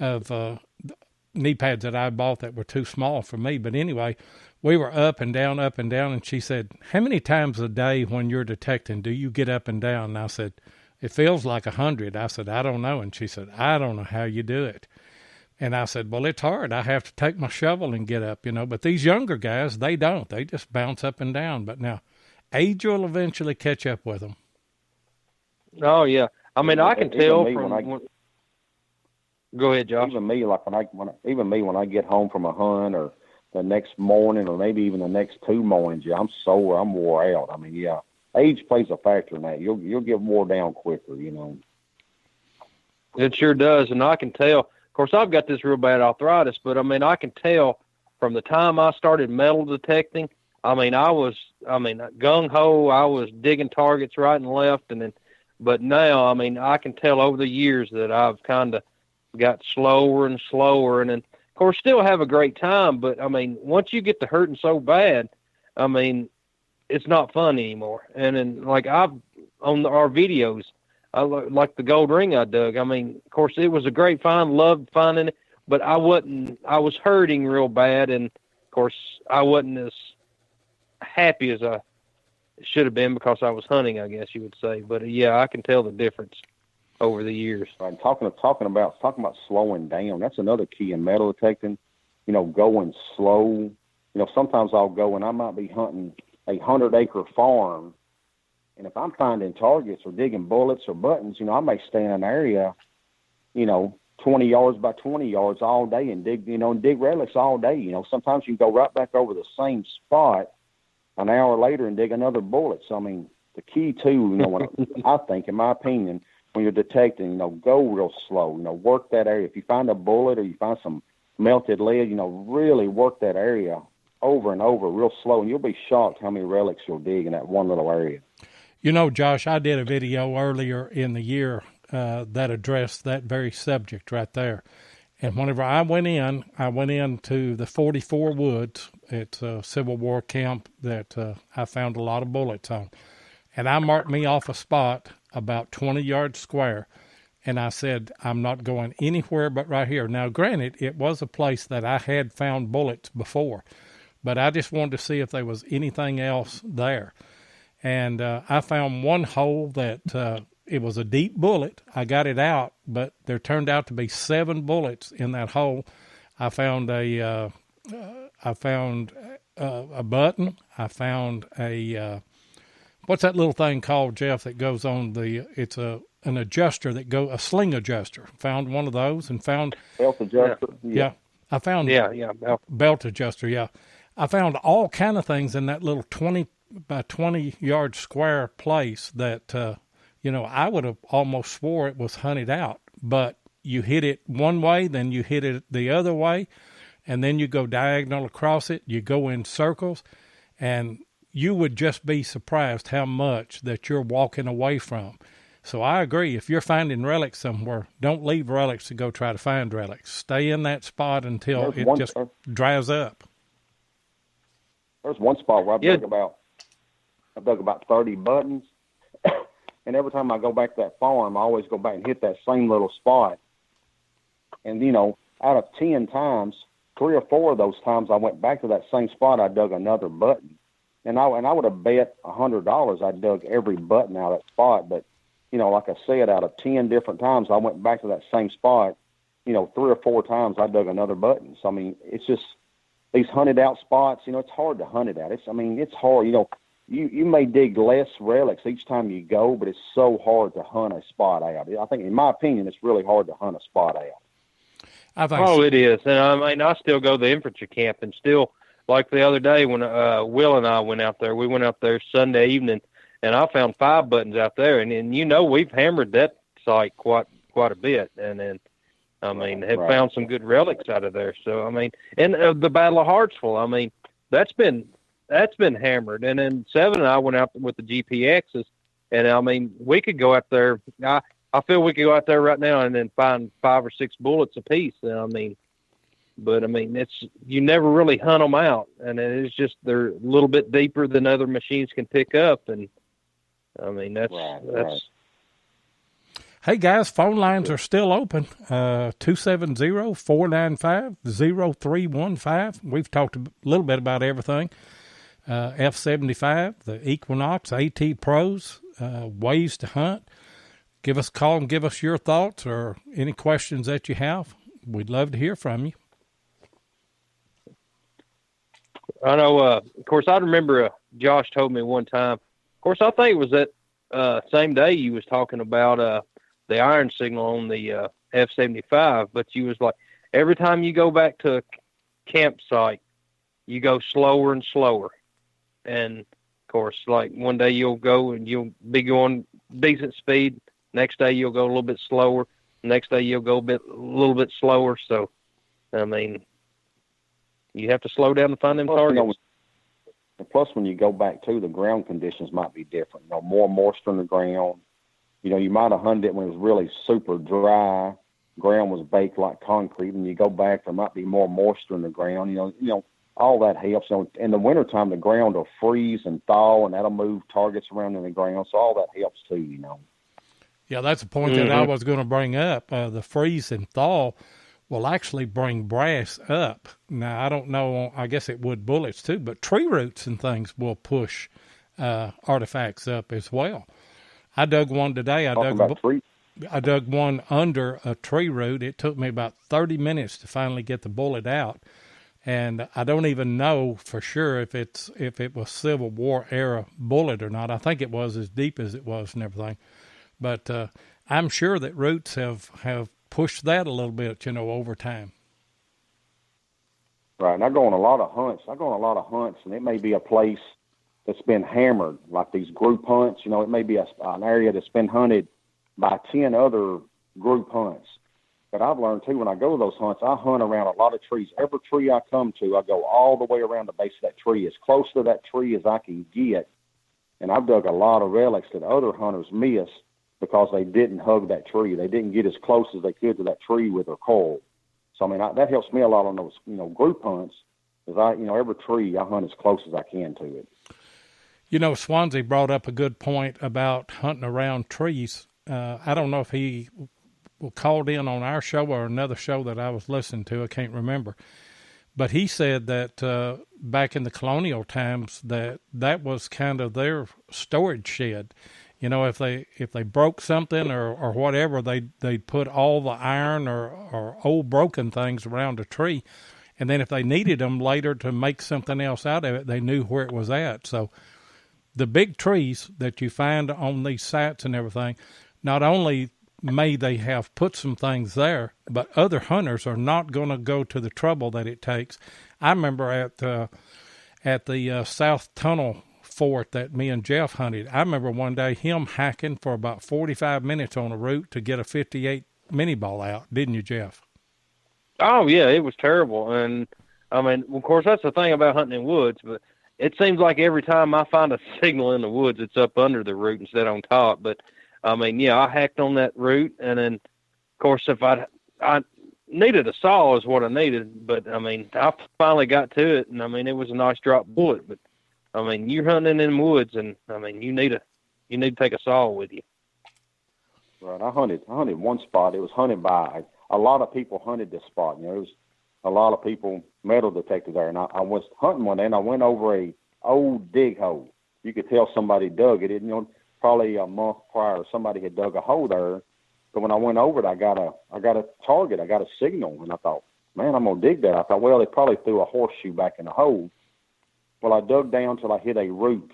of knee pads that I bought that were too small for me. But anyway, we were up and down, and she said, "How many times a day when you're detecting do you get up and down?" And I said, "It feels like 100. I said, "I don't know." And she said, "I don't know how you do it." And I said, "Well, it's hard. I have to take my shovel and get up, But these younger guys, they don't. They just bounce up and down. But now, age will eventually catch up with them. Oh yeah, I mean I can tell Go ahead, Josh. Even me, like when I get home from a hunt or the next morning or maybe even the next 2 mornings, I'm sore, I'm wore out. I mean, yeah. Age plays a factor in that. You'll get wore down quicker, It sure does, and I can tell. Of course, I've got this real bad arthritis, but I mean, I can tell from the time I started metal detecting. I mean, gung ho. I was digging targets right and left, but now, I mean, I can tell over the years that I've kind of got slower and slower, and then, of course, still have a great time. But I mean, once you get to hurting so bad, I mean, it's not fun anymore. And then, like on our videos, like the gold ring I dug. I mean, of course, it was a great find, loved finding it, but I was hurting real bad. And of course, I wasn't as happy as I should have been because I was hunting, I guess you would say. But yeah, I can tell the difference over the years. Right. Talking about slowing down. That's another key in metal detecting, going slow. Sometimes I'll go and I might be hunting a 100-acre farm, and if I'm finding targets or digging bullets or buttons, I may stay in an area, 20 yards by 20 yards all day and dig relics all day. Sometimes you can go right back over the same spot an hour later and dig another bullet. So, I mean, the key too, when I think, in my opinion, when you're detecting, go real slow, work that area. If you find a bullet or you find some melted lead, really work that area over and over real slow, and you'll be shocked how many relics you'll dig in that one little area. Josh, I did a video earlier in the year that addressed that very subject right there. And whenever I went into the 44 Woods. It's a Civil War camp that I found a lot of bullets on. And I marked me off a spot about 20 yards square, and I said, I'm not going anywhere but right here. Now, granted, it was a place that I had found bullets before, but I just wanted to see if there was anything else there. And I found one hole that it was a deep bullet. I got it out, but there turned out to be 7 bullets in that hole. I found a button. I found a what's that little thing called, Jeff, that goes on it's an adjuster a sling adjuster. Found one of those and found belt adjuster. Yeah. I found belt adjuster. Yeah. I found all kind of things in that little 20 by 20 yard square place that, I would have almost swore it was hunted out, but you hit it one way, then you hit it the other way, and then you go diagonal across it, you go in circles, and you would just be surprised how much that you're walking away from. So I agree. If you're finding relics somewhere, don't leave relics to go try to find relics. Stay in that spot until it just dries up. There's one spot where I dug about 30 buttons, and every time I go back to that farm, I always go back and hit that same little spot. And, out of 10 times, 3 or 4 of those times I went back to that same spot, I dug another button. And I would have bet $100 I dug every button out of that spot. But, like I said, out of 10 different times, I went back to that same spot, 3 or 4 times I dug another button. So, I mean, it's just, these hunted out spots, you know, it's hard to hunt it out. It's hard. You know, you may dig less relics each time you go, but it's so hard to hunt a spot out. I think, in my opinion, it's really hard to hunt a spot out. I think so. It is. And I still go to the infantry camp, and still, like the other day when Will and I went out there, we went out there Sunday evening, and I found 5 buttons out there, and you know, we've hammered that site quite a bit, and then have found some good relics out of there. So and the Battle of Hartsville, that's been hammered. And then 7 and I went out with the GPXs, and we could go out there. I feel we could go out there right now and then find 5 or 6 bullets apiece. But it's, you never really hunt them out, and it's just they're a little bit deeper than other machines can pick up, and that's. Hey guys, phone lines are still open. 270-495-0315. We've talked a little bit about everything. F-75, the Equinox, AT Pros, ways to hunt. Give us a call and give us your thoughts or any questions that you have. We'd love to hear from you. I know, of course, I remember Josh told me one time, of course, I think it was that same day you was talking about the iron signal on the F-75, but you was like, every time you go back to a campsite, you go slower and slower. And, of course, like one day you'll go and you'll be going decent speed. Next day you'll go a little bit slower. Next day you'll go a little bit slower. So, you have to slow down to find them targets. Plus, when you go back to the ground conditions might be different. You know, more moisture in the ground. You know, you might have hunted it when it was really super dry. Ground was baked like concrete. When you go back, there might be more moisture in the ground. You know, all that helps. You know, in the wintertime, the ground will freeze and thaw, and that'll move targets around in the ground. So all that helps too. You know. Yeah, that's a point that I was going to bring up. The freeze and thaw will actually bring brass up. Now, I don't know. I guess it would bullets too, but tree roots and things will push artifacts up as well. I dug one today. I dug one under a tree root. It took me about 30 minutes to finally get the bullet out, and I don't even know for sure if it was Civil War era bullet or not. I think it was as deep as it was and everything, but I'm sure that roots have pushed that a little bit, you know, over time. Right, and I go on a lot of hunts, and it may be a place that's been hammered, like these group hunts. You know, it may be an area that's been hunted by 10 other group hunts. But I've learned, too, when I go to those hunts, I hunt around a lot of trees. Every tree I come to, I go all the way around the base of that tree, as close to that tree as I can get. And I've dug a lot of relics that other hunters missed because they didn't hug that tree. They didn't get as close as they could to that tree with their coil. So, that helps me a lot on those, group hunts, because every tree I hunt as close as I can to it. You know, Swansea brought up a good point about hunting around trees. I don't know if he called in on our show or another show that I was listening to. I can't remember. But he said that back in the colonial times that was kind of their storage shed. You know, if they broke something or whatever, they'd put all the iron or old broken things around a tree. And then if they needed them later to make something else out of it, they knew where it was at. So the big trees that you find on these sites and everything, not only may they have put some things there, but other hunters are not going to go to the trouble that it takes. I remember at the South Tunnel fort that me and Jeff hunted, I remember one day him hacking for about 45 minutes on a route to get a 58 mini ball out. Didn't you, Jeff? Oh, yeah, it was terrible. And, of course, that's the thing about hunting in woods, but it seems like every time I find a signal in the woods, it's up under the root instead on top. But, I hacked on that root, and then, of course, if I needed a saw is what I needed, but, I finally got to it, and, it was a nice drop bullet. But, you're hunting in woods, and, you need to take a saw with you. Right. I hunted one spot. It was hunted by a lot of people hunted this spot. There was a lot of people metal detectors there, and I was hunting one day, and I went over a old dig hole. You could tell somebody dug it. Probably a month prior, somebody had dug a hole there. But when I went over it, I got a target. I got a signal, and I thought, man, I'm going to dig that. I thought, well, they probably threw a horseshoe back in the hole. Well, I dug down till I hit a root,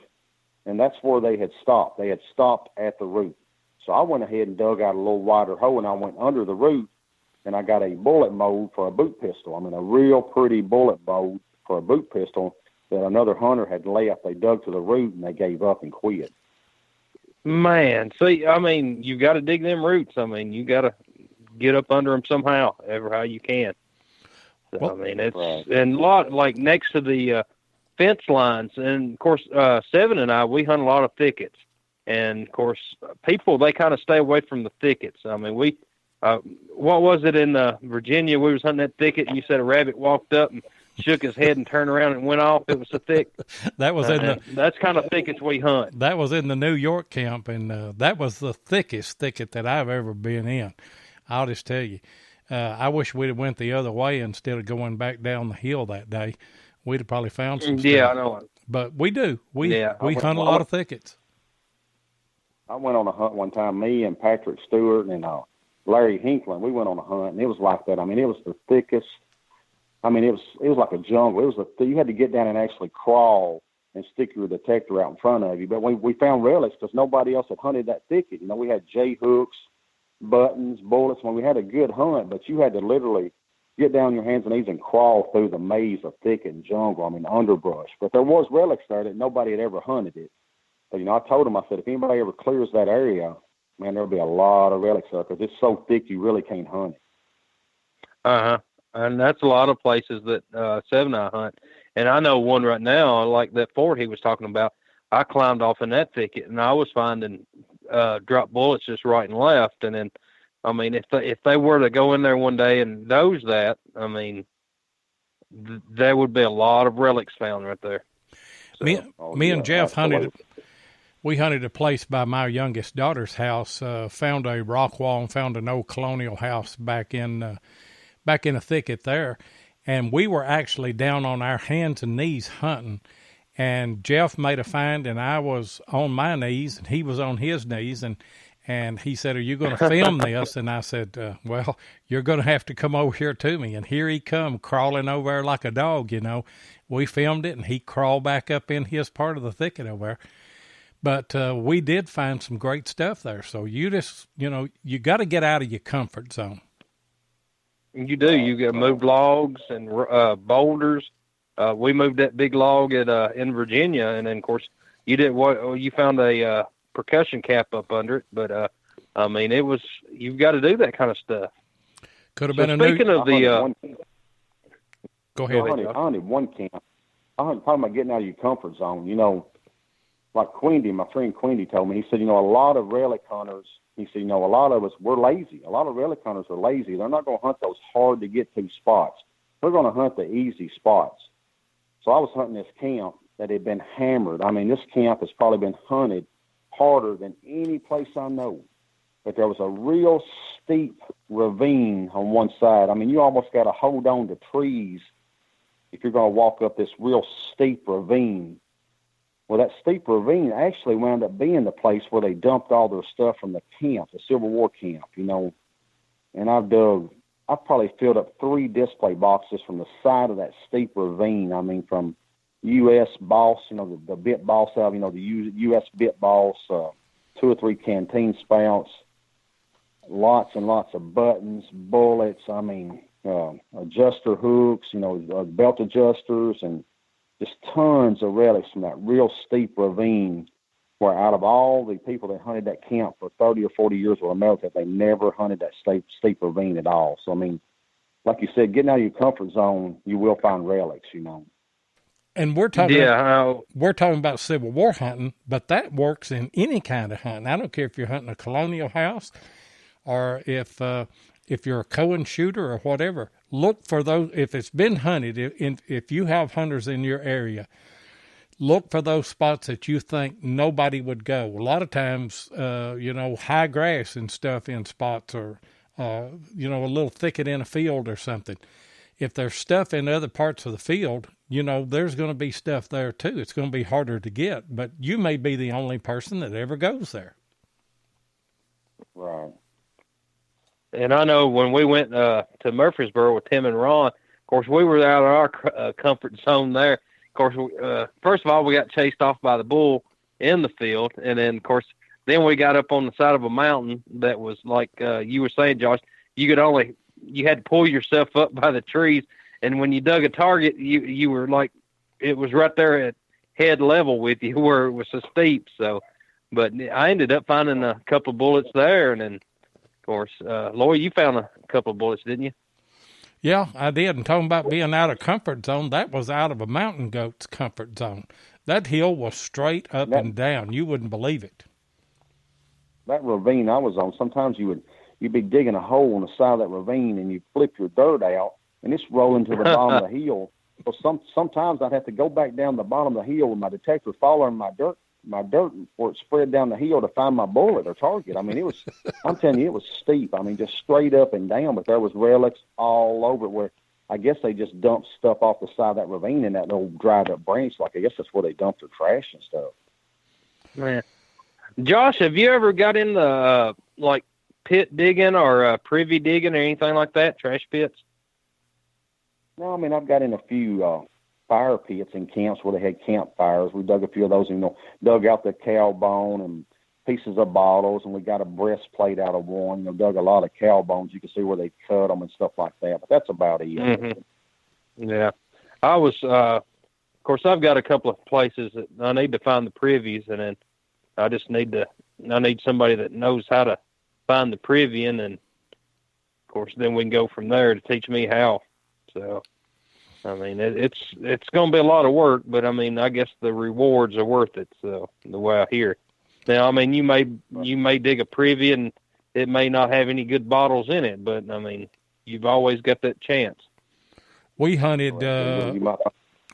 and that's where they had stopped. They had stopped at the root. So I went ahead and dug out a little wider hole, and I went under the root, and I got a bullet mold for a boot pistol. I mean, a real pretty bullet mold for a boot pistol that another hunter had left. They dug to the root, and they gave up and quit. Man, see, I mean, you got to dig them roots. I mean, you got to get up under them somehow, ever how you can. So, well, I mean, it's right. And a lot, like next to the fence lines, and of course, Seven and I, we hunt a lot of thickets. And of course, people, they kind of stay away from the thickets. I mean, we, what was it in Virginia? We was hunting that thicket, and you said a rabbit walked up and shook his head and turned around and went off. It was so thick. That was that's kind of thickets we hunt. That was in the New York camp, and that was the thickest thicket that I've ever been in. I'll just tell you. I wish we'd have went the other way instead of going back down the hill that day. We'd have probably found some stuff. Yeah, I know. But we do. We hunt a lot of thickets. I went on a hunt one time, me and Patrick Stewart and Larry Hinkland. We went on a hunt, and it was like that. I mean, it was the thickest. I mean, it was like a jungle. It was you had to get down and actually crawl and stick your detector out in front of you. But we found relics because nobody else had hunted that thicket. You know, we had J-hooks, buttons, bullets. When we had a good hunt, but you had to literally get down on your hands and knees and crawl through the maze of thicket and jungle. I mean, underbrush. But there was relics there that nobody had ever hunted it. But, you know, I told him, I said, if anybody ever clears that area, man, there'll be a lot of relics there because it's so thick you really can't hunt it. Uh-huh. And that's a lot of places that Seven and I hunt. And I know one right now, like that fort he was talking about. I climbed off in that thicket, and I was finding drop bullets just right and left. And then, I mean, if they were to go in there one day and doze that, I mean, there would be a lot of relics found right there. So, me and Jeff hunted. We hunted a place by my youngest daughter's house. Found a rock wall and found an old colonial house back in a thicket there, and we were actually down on our hands and knees hunting. And Jeff made a find, and I was on my knees, and he was on his knees, and he said, "Are you going to film this?" And I said, "Well, you're going to have to come over here to me." And here he come crawling over there like a dog. You know, we filmed it, and he crawled back up in his part of the thicket over there. But we did find some great stuff there. So you just, you know, you got to get out of your comfort zone. You do. You got moved logs and boulders. We moved that big log in Virginia, and then of course you found a percussion cap up under it. But I mean, you've got to do that kind of stuff. Could have been speaking of the. Go ahead. I hunted one camp. I hunted talking about getting out of your comfort zone. You know, like Quindy, my friend Quindy told me. He said, you know, a lot of relic hunters. He said, you know, a lot of us, we're lazy. A lot of relic hunters are lazy. They're not going to hunt those hard-to-get-to spots. They're going to hunt the easy spots. So I was hunting this camp that had been hammered. I mean, this camp has probably been hunted harder than any place I know. But there was a real steep ravine on one side. I mean, you almost got to hold on to trees if you're going to walk up this real steep ravine. Well, that steep ravine actually wound up being the place where they dumped all their stuff from the camp, the Civil War camp, you know. And I've probably filled up 3 display boxes from the side of that steep ravine. I mean, from U.S. Boss, you know, the bit boss out, you know, the U.S. bit boss, 2 or 3 canteen spouts, lots and lots of buttons, bullets, I mean, adjuster hooks, you know, belt adjusters, and just tons of relics from that real steep ravine where out of all the people that hunted that camp for 30 or 40 years with America, they never hunted that steep ravine at all. So, I mean, like you said, getting out of your comfort zone, you will find relics, you know. And we're talking about Civil War hunting, but that works in any kind of hunting. I don't care if you're hunting a colonial house or if you're a Cohen shooter or whatever. Look for those, if it's been hunted, if you have hunters in your area, look for those spots that you think nobody would go. A lot of times, you know, high grass and stuff in spots or, you know, a little thicket in a field or something. If there's stuff in other parts of the field, you know, there's going to be stuff there too. It's going to be harder to get, but you may be the only person that ever goes there. Right. And I know when we went to Murfreesboro with Tim and Ron, of course, we were out of our comfort zone there. Of course, first of all, we got chased off by the bull in the field. And then, of course, then we got up on the side of a mountain that was like you were saying, Josh, you had to pull yourself up by the trees. And when you dug a target, you were like, it was right there at head level with you where it was so steep. So, but I ended up finding a couple of bullets there. And then, of course, Lloyd, you found a couple of bullets, didn't you? Yeah, I did. And talking about being out of comfort zone, that was out of a mountain goat's comfort zone. That hill was straight up and down. You wouldn't believe it. That ravine I was on, sometimes you'd be digging a hole on the side of that ravine and you flip your dirt out and it's rolling to the bottom of the hill. So sometimes I'd have to go back down the bottom of the hill with my detector following my dirt before it spread down the hill to find my bullet or target. I mean, I'm telling you, it was steep. I mean, just straight up and down, but there was relics all over it where I guess they just dumped stuff off the side of that ravine in that old dried up branch. Like, I guess that's where they dumped their trash and stuff. Man. Josh, have you ever got into like pit digging or privy digging or anything like that, trash pits? No, I mean, I've got in a few fire pits in camps where they had campfires. We dug a few of those, dug out the cow bone and pieces of bottles, and we got a breastplate out of one. Dug a lot of cow bones. You can see where they cut them and stuff like that, but that's about it. Mm-hmm. Yeah. I was, of course, I've got a couple of places that I need to find the privies, and then I need somebody that knows how to find the privy, and then, of course, then we can go from there to teach me how. So, I mean, it's going to be a lot of work, but I mean, I guess the rewards are worth it. So the way I hear it. Now, I mean, you may dig a privy and it may not have any good bottles in it, but I mean, you've always got that chance. We hunted.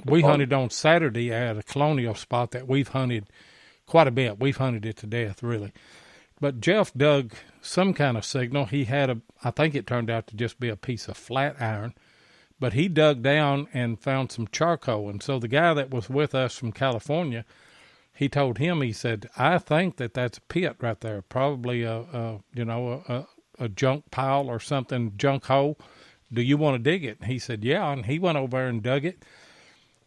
We hunted on Saturday at a colonial spot that we've hunted quite a bit. We've hunted it to death, really. But Jeff dug some kind of signal. He had I think it turned out to just be a piece of flat iron. But he dug down and found some charcoal. And so the guy that was with us from California, he told him, he said, I think that's a pit right there, probably a junk pile or something, junk hole. Do you want to dig it? And he said, yeah. And he went over and dug it.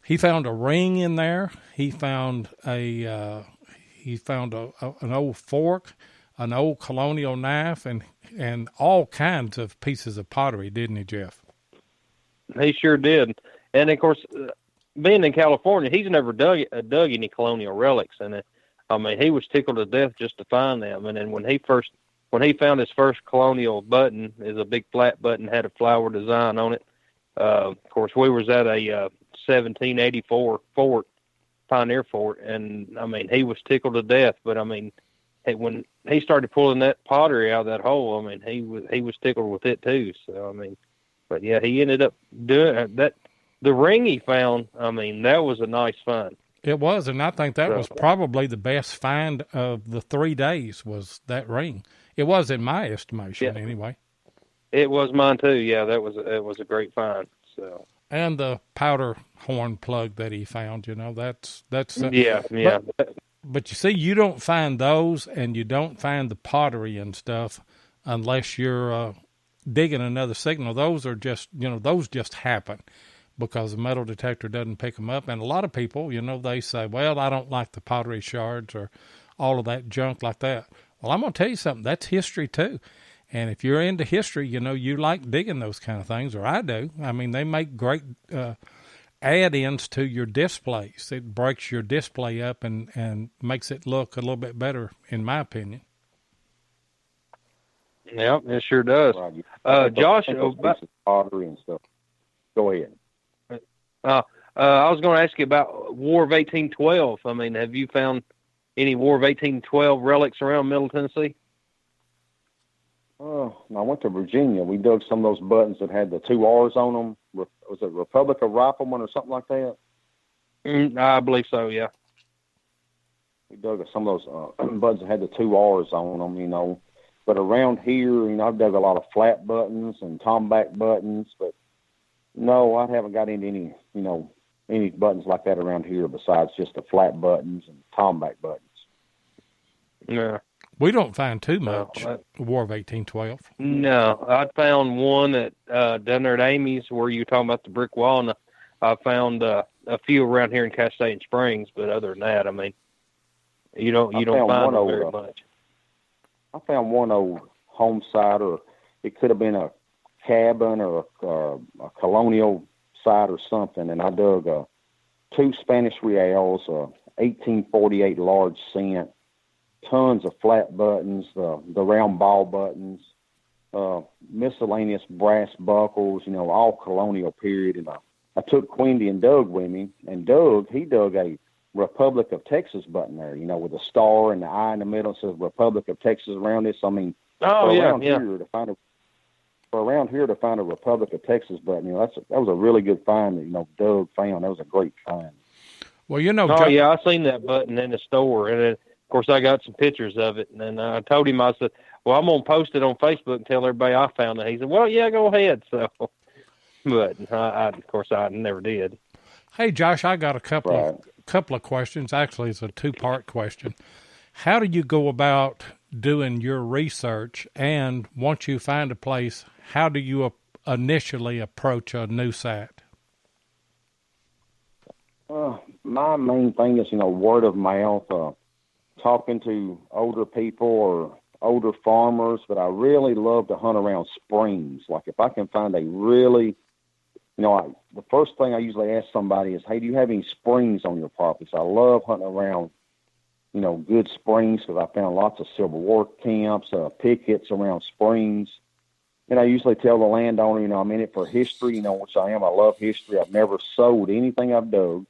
He found a ring in there. He found an old fork, an old colonial knife, and all kinds of pieces of pottery, didn't he, Jeff? He sure did. And, of course, being in California, he's never dug any colonial relics. And, I mean, he was tickled to death just to find them. And then when he found his first colonial button, is a big flat button, had a flower design on it. Of course, we was at a 1784 fort, Pioneer Fort, and, I mean, he was tickled to death. But, I mean, when he started pulling that pottery out of that hole, I mean, he was tickled with it too. So, I mean, but yeah, he ended up doing that. The ring he found, I mean, that was a nice find. It was, and I think that was probably the best find of the 3 days was that ring. It was in my estimation, anyway. It was mine too. Yeah, it was a great find. So. And the powder horn plug that he found, that's yeah. But you see, you don't find those, and you don't find the pottery and stuff unless you're digging another signal. Those are just, those just happen because the metal detector doesn't pick them up. And a lot of people, they say, well, I don't like the pottery shards or all of that junk like that. Well, I'm going to tell you something. That's history too. And if you're into history, you like digging those kind of things, or I do. I mean, they make great add-ins to your displays. It breaks your display up and makes it look a little bit better, in my opinion. Yeah, it sure does. Josh, pottery and stuff. Go ahead. I was going to ask you about War of 1812. I mean, have you found any War of 1812 relics around Middle Tennessee? I went to Virginia. We dug some of those buttons that had the 2 R's on them. Was it Republic of Rifleman or something like that? I believe so, yeah. We dug some of those buttons that had the 2 R's on them, But around here, I've dug a lot of flat buttons and tomback buttons, but no, I haven't got into any buttons like that around here besides just the flat buttons and tomback buttons. Yeah. We don't find too much War of 1812. No, I found one at down there at Amy's where you were talking about the brick wall, and I found a few around here in Castaic Springs. But other than that, I mean, you don't find them very much. I found one old homesite, or it could have been a cabin or a colonial site or something, and I dug 2 Spanish Reals, 1848 large cent, tons of flat buttons, the round ball buttons, miscellaneous brass buckles, all colonial period. And I took Quindy and Doug with me, and he dug a Republic of Texas button there, with a star and the eye in the middle. It says Republic of Texas around it. So, I mean, around here to find a Republic of Texas button, that was a really good find that, Doug found. That was a great find. Well, I seen that button in the store, and then, of course, I got some pictures of it, and then I told him, I said, well, I'm going to post it on Facebook and tell everybody I found it. He said, well, yeah, go ahead. So, but of course, I never did. Hey, Josh, I got a couple of questions. Actually, it's a 2-part question. How do you go about doing your research, and once you find a place, how do you initially approach a new site? My main thing is, word of mouth, talking to older people or older farmers, but I really love to hunt around springs. Like if I can find a really, the first thing I usually ask somebody is, hey, do you have any springs on your property? So I love hunting around, good springs, because I found lots of Civil War camps, pickets around springs. And I usually tell the landowner, I'm in it for history, which I am. I love history. I've never sold anything I've dug.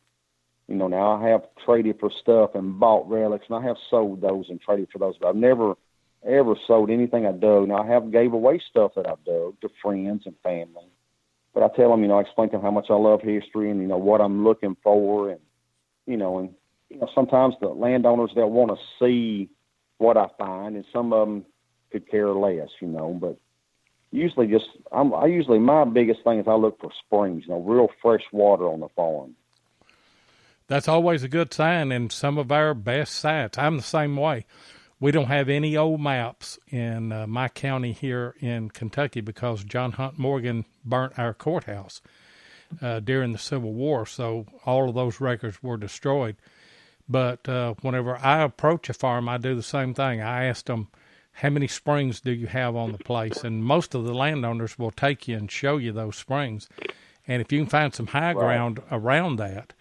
Now I have traded for stuff and bought relics, and I have sold those and traded for those, but I've never, ever sold anything I dug. Now, I have gave away stuff that I've dug to friends and family, but I tell them, I explain to them how much I love history and, what I'm looking for, and, sometimes the landowners, they'll want to see what I find, and some of them could care less, but usually my biggest thing is I look for springs, real fresh water on the farm. That's always a good sign in some of our best sites. I'm the same way. We don't have any old maps in my county here in Kentucky because John Hunt Morgan burnt our courthouse during the Civil War, so all of those records were destroyed. But whenever I approach a farm, I do the same thing. I ask them, how many springs do you have on the place? And most of the landowners will take you and show you those springs. And if you can find some high ground around that,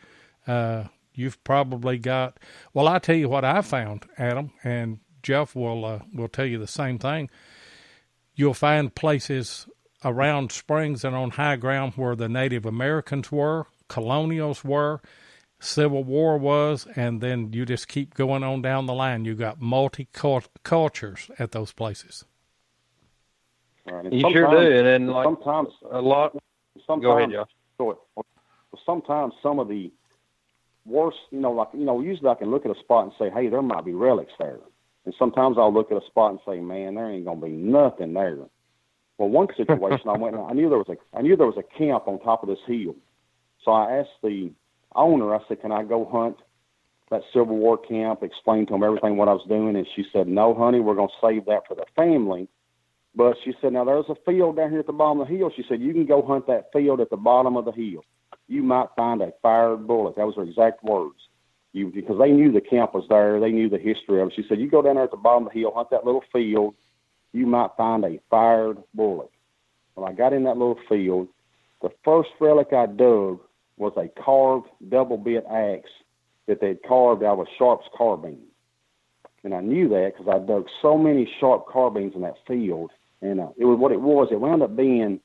you've probably got, well, I'll tell you what I found, Adam, and Jeff will tell you the same thing. You'll find places around springs and on high ground where the Native Americans were, colonials were, Civil War was, and then you just keep going on down the line. You got multi-cultures at those places. Right. You sure do, and then sometimes a lot. Go ahead, Josh. Sometimes some of the worst, usually I can look at a spot and say, hey, there might be relics there. And sometimes I'll look at a spot and say, man, there ain't gonna be nothing there. Well, one situation I went, I knew there was a camp on top of this hill. So I asked the owner, I said, can I go hunt that Civil War camp, explain to him everything what I was doing? And she said, no, honey, we're gonna save that for the family. But she said, now there's a field down here at the bottom of the hill. She said, you can go hunt that field at the bottom of the hill. You might find a fired bullet. That was her exact words. Because they knew the camp was there. They knew the history of it. She said, you go down there at the bottom of the hill, hunt that little field. You might find a fired bullet. When I got in that little field, the first relic I dug was a carved double-bit axe that they'd carved out of a Sharp's carbine. And I knew that because I dug so many Sharp carbines in that field. And it was what it was. It wound up being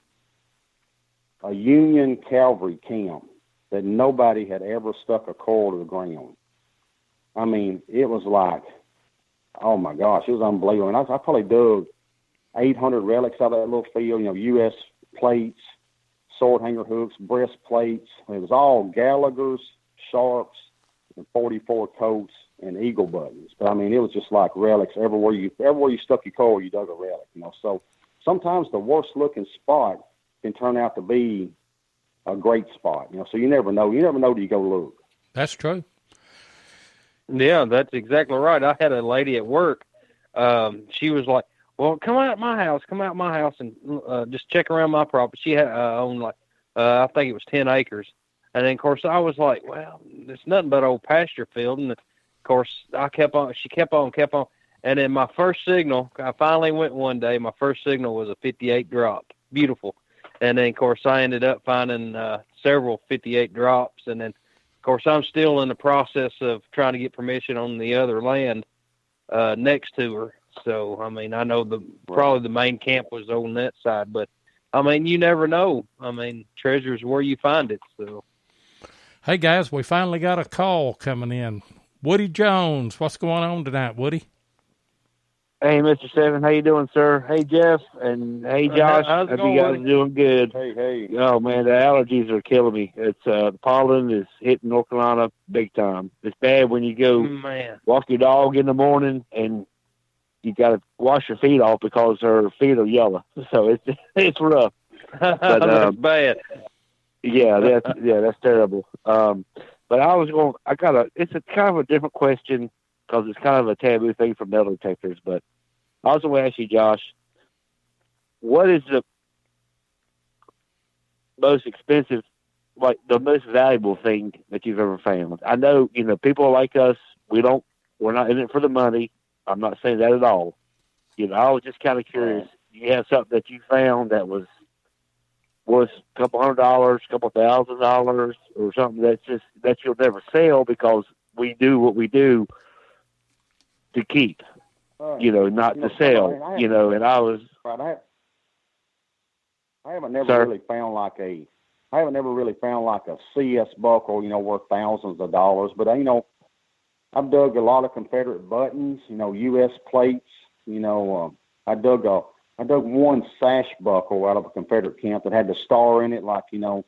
a Union cavalry camp that nobody had ever stuck a coil to the ground. I mean, it was like, oh my gosh, it was unbelievable. And I probably dug 800 relics out of that little field, U.S. plates, sword hanger hooks, breastplates. It was all Gallagher's, Sharps, and 44 coats and eagle buttons. But I mean, it was just like relics. Everywhere you stuck your coil, you dug a relic, So sometimes the worst looking spot can turn out to be a great spot, so you never know. You never know till you go look. That's true. Yeah, that's exactly right. I had a lady at work. she was like, well, come out my house, and just check around my property. She had owned like, I think it was 10 acres. And then, of course, I was like, well, it's nothing but old pasture field. And, of course, she kept on. And then my first signal, I finally went one day, my first signal was a 58 drop. Beautiful. And then, of course, I ended up finding several 58 drops. And then, of course, I'm still in the process of trying to get permission on the other land next to her. So, I mean, I know probably the main camp was on that side, but, I mean, you never know. I mean, treasure's where you find it. So, hey, guys, we finally got a call coming in. Woody Jones, what's going on tonight, Woody? Hey, Mr. Seven, how you doing, sir? Hey, Jeff, and hey, Josh. Hope you guys are doing good. Hey. Oh, man, the allergies are killing me. It's the pollen is hitting North Carolina big time. It's bad when you go walk your dog in the morning and you got to wash your feet off because her feet are yellow. So it's rough. But, that's bad. Yeah, that's terrible. But it's a kind of a different question because it's kind of a taboo thing for metal detectors. But I also want to ask you, Josh, what is the most expensive, like the most valuable thing that you've ever found? I know, people like us, we're not in it for the money. I'm not saying that at all. I was just kind of curious. You have something that you found that was worth a couple $100, a couple $1,000, or something that you'll never sell because we do what we do to keep, not to sell, and I was. Right, I haven't never really found like a CS buckle, worth thousands of dollars, but I've dug a lot of Confederate buttons, U.S. plates. I dug one sash buckle out of a Confederate camp that had the star in it, like a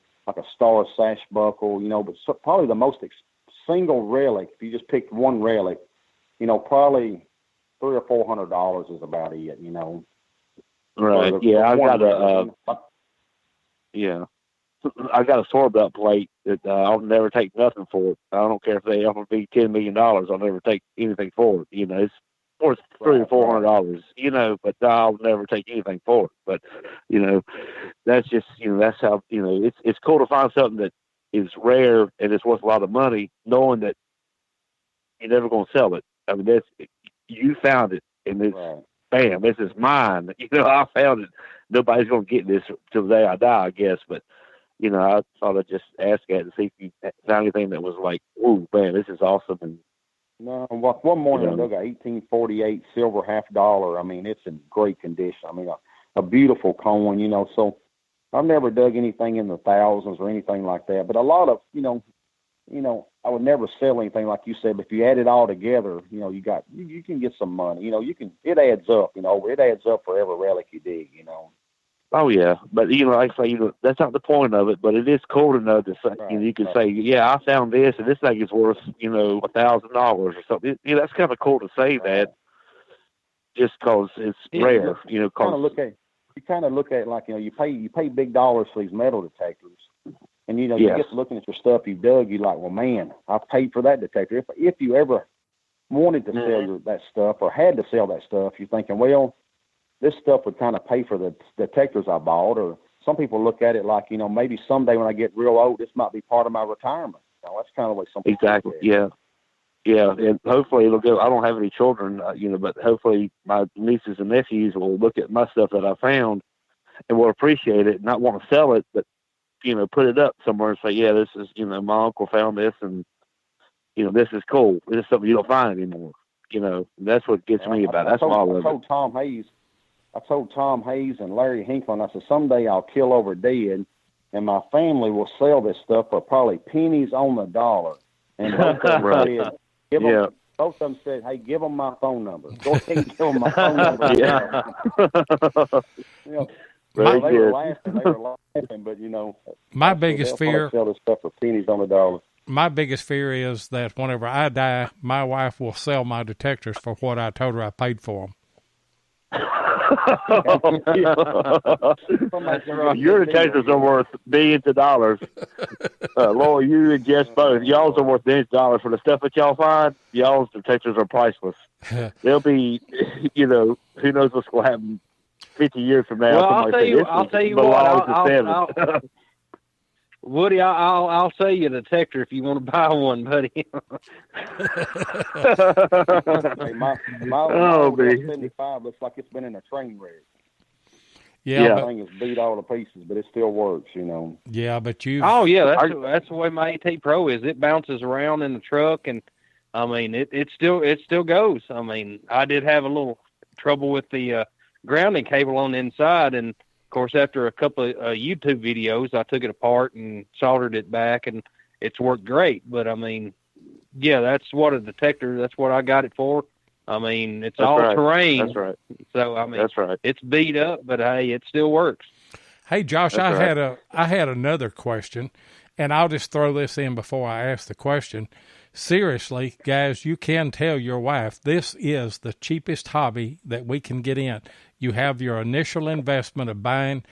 star sash buckle. But probably the most single relic. If you just picked one relic, probably $300 or $400 is about it. Right. I got a sword belt plate that I'll never take nothing for it. I don't care if they offer me $10 million. I'll never take anything for it. It's worth $300 or $400. But I'll never take anything for it. But that's just that's how it's cool to find something that is rare and it's worth a lot of money, knowing that you're never going to sell it. I mean, you found it, and it's bam, this is mine. I found it. Nobody's going to get this till the day I die, I guess. But I thought I'd just ask that and see if you found anything that was like, "Ooh, man, this is awesome." And no, one morning I dug a 1848 silver $50. I mean, it's in great condition. I mean, a beautiful coin. So I've never dug anything in the thousands or anything like that. But a lot of, I would never sell anything like you said. But if you add it all together, you can get some money. It adds up. It adds up for every relic you dig. Oh yeah, but like I say, that's not the point of it. But it is cool to know that you can say, yeah, I found this, and this thing is worth $1,000 or something. That's kind of cool to say that, just because it's rare. You kind of look at it like you pay big dollars for these metal detectors, and you get to looking at your stuff you dug, you're like, well, man, I paid for that detector. If you ever wanted to sell that stuff or had to sell that stuff, you're thinking, well, this stuff would kind of pay for the detectors I bought. Or some people look at it like, maybe someday when I get real old, this might be part of my retirement. That's kind of what some people exactly. Yeah. And hopefully it'll go. I don't have any children, but hopefully my nieces and nephews will look at my stuff that I found and will appreciate it, not want to sell it, but, put it up somewhere and say, yeah, this is, my uncle found this, and, this is cool. This is something you don't find anymore. That's what gets me about it. That's why I love it. I told Tom Hayes and Larry Hinkle, I said, someday I'll kill over dead, and my family will sell this stuff for probably pennies on the dollar. And both of them said, hey, give them my phone number. Go ahead and give them my phone number. They were laughing, but, my biggest fear, sell this stuff for pennies on the dollar. My biggest fear is that whenever I die, my wife will sell my detectors for what I told her I paid for them. Your detectors are worth billions of dollars. Laura, you and Jess both. Y'all's are worth billions of dollars for the stuff that y'all find. Y'all's detectors are priceless. They'll be, who knows what's going to happen 50 years from now. Well, I'll tell you what. Woody, I'll sell you a detector if you want to buy one, buddy. Hey, my 75 looks like it's been in a train wreck. Yeah. The thing is beat all to pieces, but it still works, Yeah, but you. Oh yeah, that's the way my AT Pro is. It bounces around in the truck, and I mean it still goes. I mean, I did have a little trouble with the grounding cable on the inside, and of course, after a couple of YouTube videos, I took it apart and soldered it back, and it's worked great. But I mean, yeah, that's what a detector. That's what I got it for. I mean, it's all terrain. That's right. So I mean, that's right. It's beat up, but hey, it still works. Hey, Josh, I had another question, and I'll just throw this in before I ask the question. Seriously, guys, you can tell your wife this is the cheapest hobby that we can get in. You have your initial investment of buying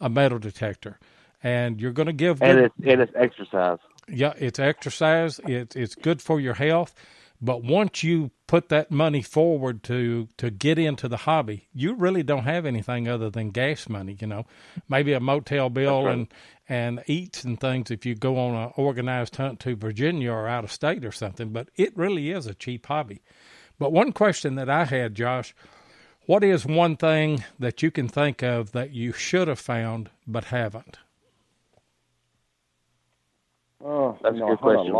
a metal detector, and you're going to give and it's exercise. Yeah, it's exercise. It's good for your health. But once you put that money forward to get into the hobby, you really don't have anything other than gas money, maybe a motel bill and eats and things if you go on an organized hunt to Virginia or out of state or something. But it really is a cheap hobby. But one question that I had, Josh, what is one thing that you can think of that you should have found but haven't? Oh, that's a good question.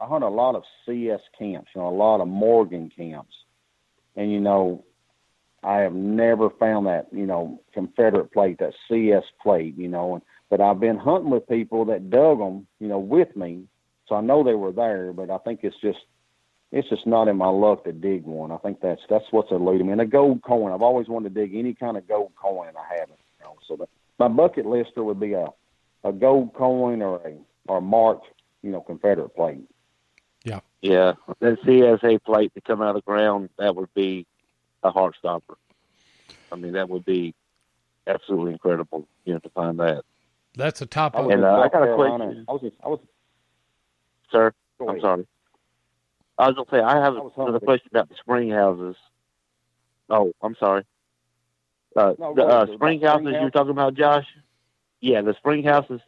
I hunt a lot of CS camps, a lot of Morgan camps. And, I have never found that, Confederate plate, that CS plate, but I've been hunting with people that dug them, with me. So I know they were there, but I think it's just not in my luck to dig one. I think that's what's eluding me. And a gold coin, I've always wanted to dig any kind of gold coin, and I haven't. So my bucket lister would be a gold coin or a marked, Confederate plate. Yeah. Yeah. That CSA plate to come out of the ground, that would be a heart stopper. I mean, that would be absolutely incredible, to find that. That's a top. And I got a question. Sir, I'm sorry. I was going to say, I have another question about the spring houses. Oh, I'm sorry. The spring houses you're talking about, Josh? Yeah, the spring houses.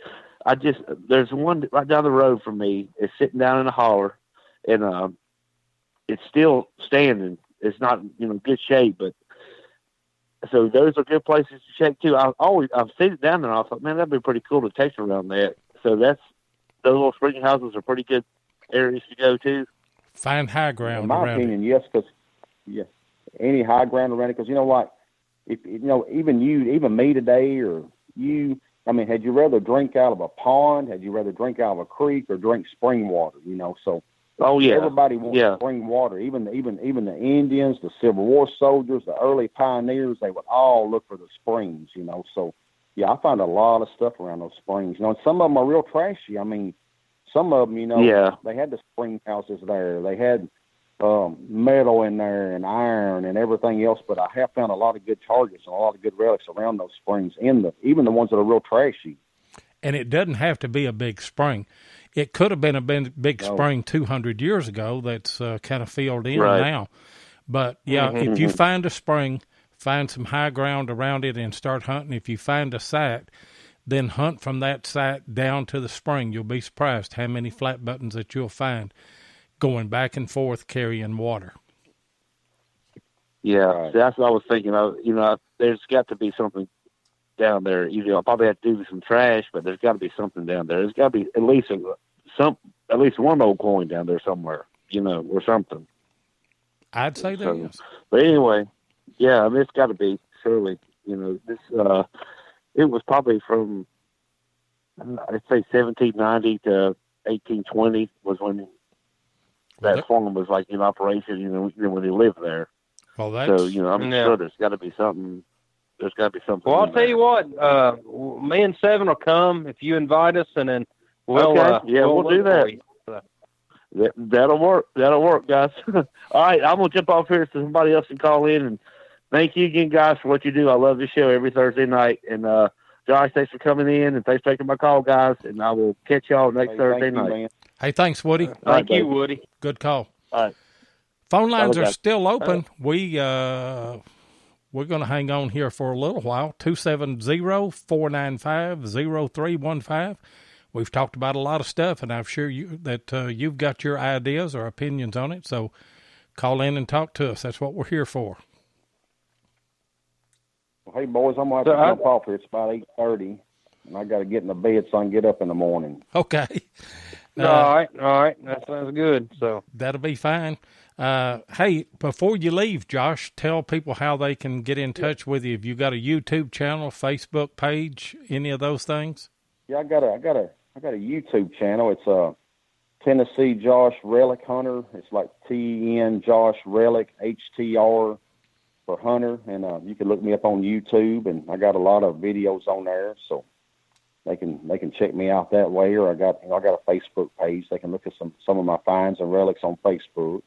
There's one right down the road from me. It's sitting down in a holler, and it's still standing. It's not, good shape, but so those are good places to check too. I've seen it down there, and I thought, man, that'd be pretty cool to take around that. So those little spring houses are pretty good areas to go to. Find high ground. In my opinion, yes, because any high ground around it. Because you know what, if even me today, or you. I mean, had you rather drink out of a pond? Had you rather drink out of a creek or drink spring water? So. Oh yeah. Everybody wants spring water. Even the Indians, the Civil War soldiers, the early pioneers, they would all look for the springs. So yeah, I find a lot of stuff around those springs. And some of them are real trashy. I mean, some of them, they had the spring houses there. They had metal in there and iron and everything else. But I have found a lot of good targets and a lot of good relics around those springs, even the ones that are real trashy. And it doesn't have to be a big spring. It could have been a big spring 200 years ago that's kind of filled in now. But, yeah, if you find a spring, find some high ground around it and start hunting. If you find a site, then hunt from that site down to the spring. You'll be surprised how many flat buttons that you'll find going back and forth carrying water. Yeah, that's what I was thinking. There's got to be something down there. I'll probably have to do some trash, but there's got to be something down there. There's got to be at least one old coin down there somewhere, or something. I'd say there is. But anyway, yeah, I mean, it's got to be, surely. This it was probably from, I'd say 1790 to 1820 was when that farm was like in operation, when they lived there. Well, that's... So, I'm sure there's got to be something. There's got to be something. Well, I'll tell you what. Me and Seven will come if you invite us, and then we'll. Okay. We'll do that. That'll work. That'll work, guys. All right, I'm gonna jump off here so somebody else can call in and Thank you again, guys, for what you do. I love the show every Thursday night. And Josh, thanks for coming in, and thanks for taking my call, guys. And I will catch y'all next Thursday night. Man. Hey, thanks, Woody. Thank you, Woody. Good call. All right. Phone lines are still open. We're going to hang on here for a little while. 270-495-0315. We've talked about a lot of stuff, and I'm sure you've got your ideas or opinions on it. So call in and talk to us. That's what we're here for. Well, hey, boys, I'm going to have to jump off here. It's about 8:30, and I got to get in the bed so I can get up in the morning. Okay. All right. That sounds good. So that'll be fine. Hey, before you leave, Josh, tell people how they can get in touch with you. Have you got a YouTube channel, Facebook page, any of those things? Yeah, I got a YouTube channel. It's Tennessee Josh Relic Hunter. It's like TN Josh Relic HTR for Hunter, and you can look me up on YouTube, and I got a lot of videos on there, so they can check me out that way. Or I got a Facebook page. They can look at some of my finds and relics on Facebook.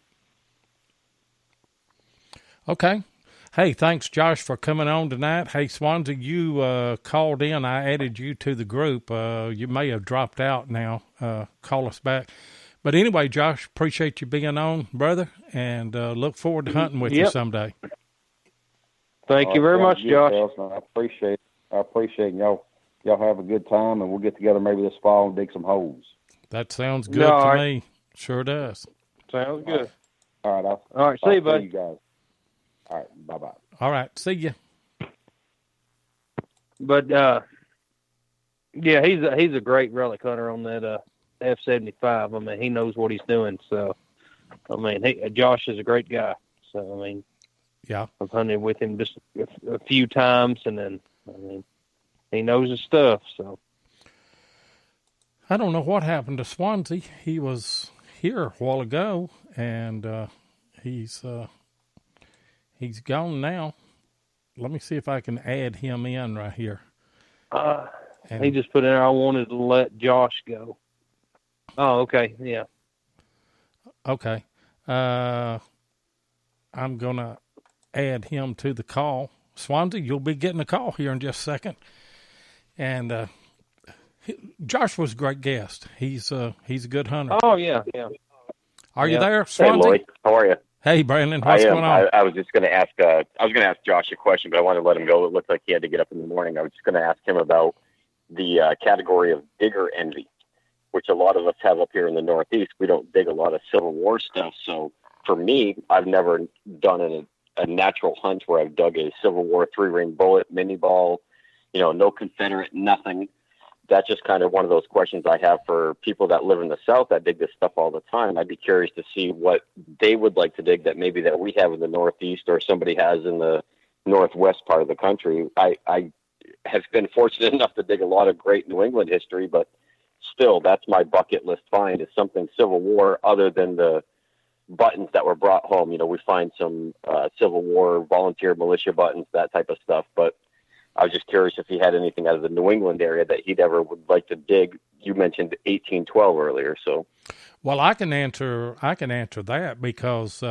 Okay. Hey, thanks, Josh, for coming on tonight. Hey, Swansea, you called in. I added you to the group. You may have dropped out now. Call us back. But anyway, Josh, appreciate you being on, brother, and look forward to hunting with you someday. Thank you very much, Josh. I appreciate it. Y'all have a good time, and we'll get together maybe this fall and dig some holes. That sounds good to me. Sure does. Sounds good. All right. All right. See you, bud. See you guys. All right. Bye-bye. All right. See you. But, yeah, he's a great relic hunter on that F-75. I mean, he knows what he's doing. So, I mean, Josh is a great guy. So, I mean, yeah, I've hunted with him just a few times, and then, I mean, he knows his stuff. So, I don't know what happened to Swansea. He was here a while ago, and he's gone now. Let me see if I can add him in right here. He just put in there, I wanted to let Josh go. Oh, okay. Yeah. Okay. I'm going to add him to the call. Swansea, you'll be getting a call here in just a second. And Josh was a great guest. He's a good hunter. Oh, yeah, yeah. Are you there, Swansea? Hey, Lloyd. How are you? Hey, Brandon. What's going on? I was just going to ask. I was going to ask Josh a question, but I wanted to let him go. It looked like he had to get up in the morning. I was just going to ask him about the category of digger envy, which a lot of us have up here in the Northeast. We don't dig a lot of Civil War stuff. So for me, I've never done a natural hunt where I've dug a Civil War 3-ring bullet, mini ball, no Confederate, nothing. That's just kind of one of those questions I have for people that live in the South that dig this stuff all the time. I'd be curious to see what they would like to dig that maybe that we have in the Northeast or somebody has in the Northwest part of the country. I have been fortunate enough to dig a lot of great New England history, but still, that's my bucket list find is something Civil War other than the buttons that were brought home. We find some Civil War volunteer militia buttons, that type of stuff, but I was just curious if he had anything out of the New England area that he'd ever would like to dig. You mentioned 1812 earlier, so. Well, I can answer that because,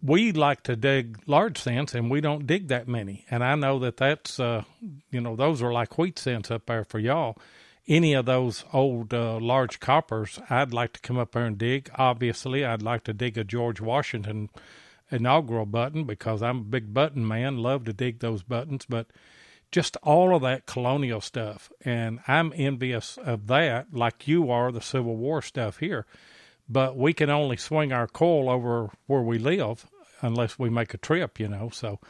we like to dig large scents and we don't dig that many. And I know that's, those are like wheat scents up there for y'all. Any of those old large coppers, I'd like to come up there and dig. Obviously, I'd like to dig a George Washington inaugural button because I'm a big button man, love to dig those buttons, but just all of that colonial stuff. And I'm envious of that, like you are, the Civil War stuff here. But we can only swing our coil over where we live unless we make a trip, so.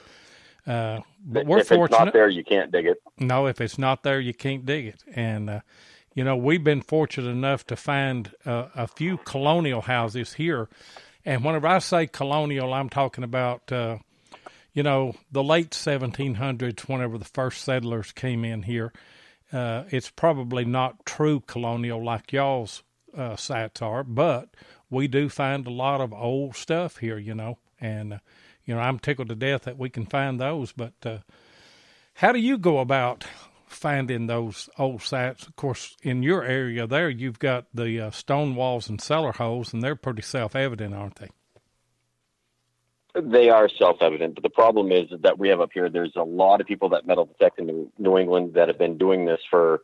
But we're fortunate. If it's not there, you can't dig it. No, if it's not there, you can't dig it. And, we've been fortunate enough to find a few colonial houses here. And whenever I say colonial, I'm talking about, the late 1700s, whenever the first settlers came in here. It's probably not true colonial like y'all's sites are, but we do find a lot of old stuff here, and, I'm tickled to death that we can find those. But how do you go about finding those old sites? Of course, in your area there, you've got the stone walls and cellar holes, and they're pretty self-evident, aren't they? They are self-evident, but the problem is that we have up here, there's a lot of people that metal detect in New England that have been doing this for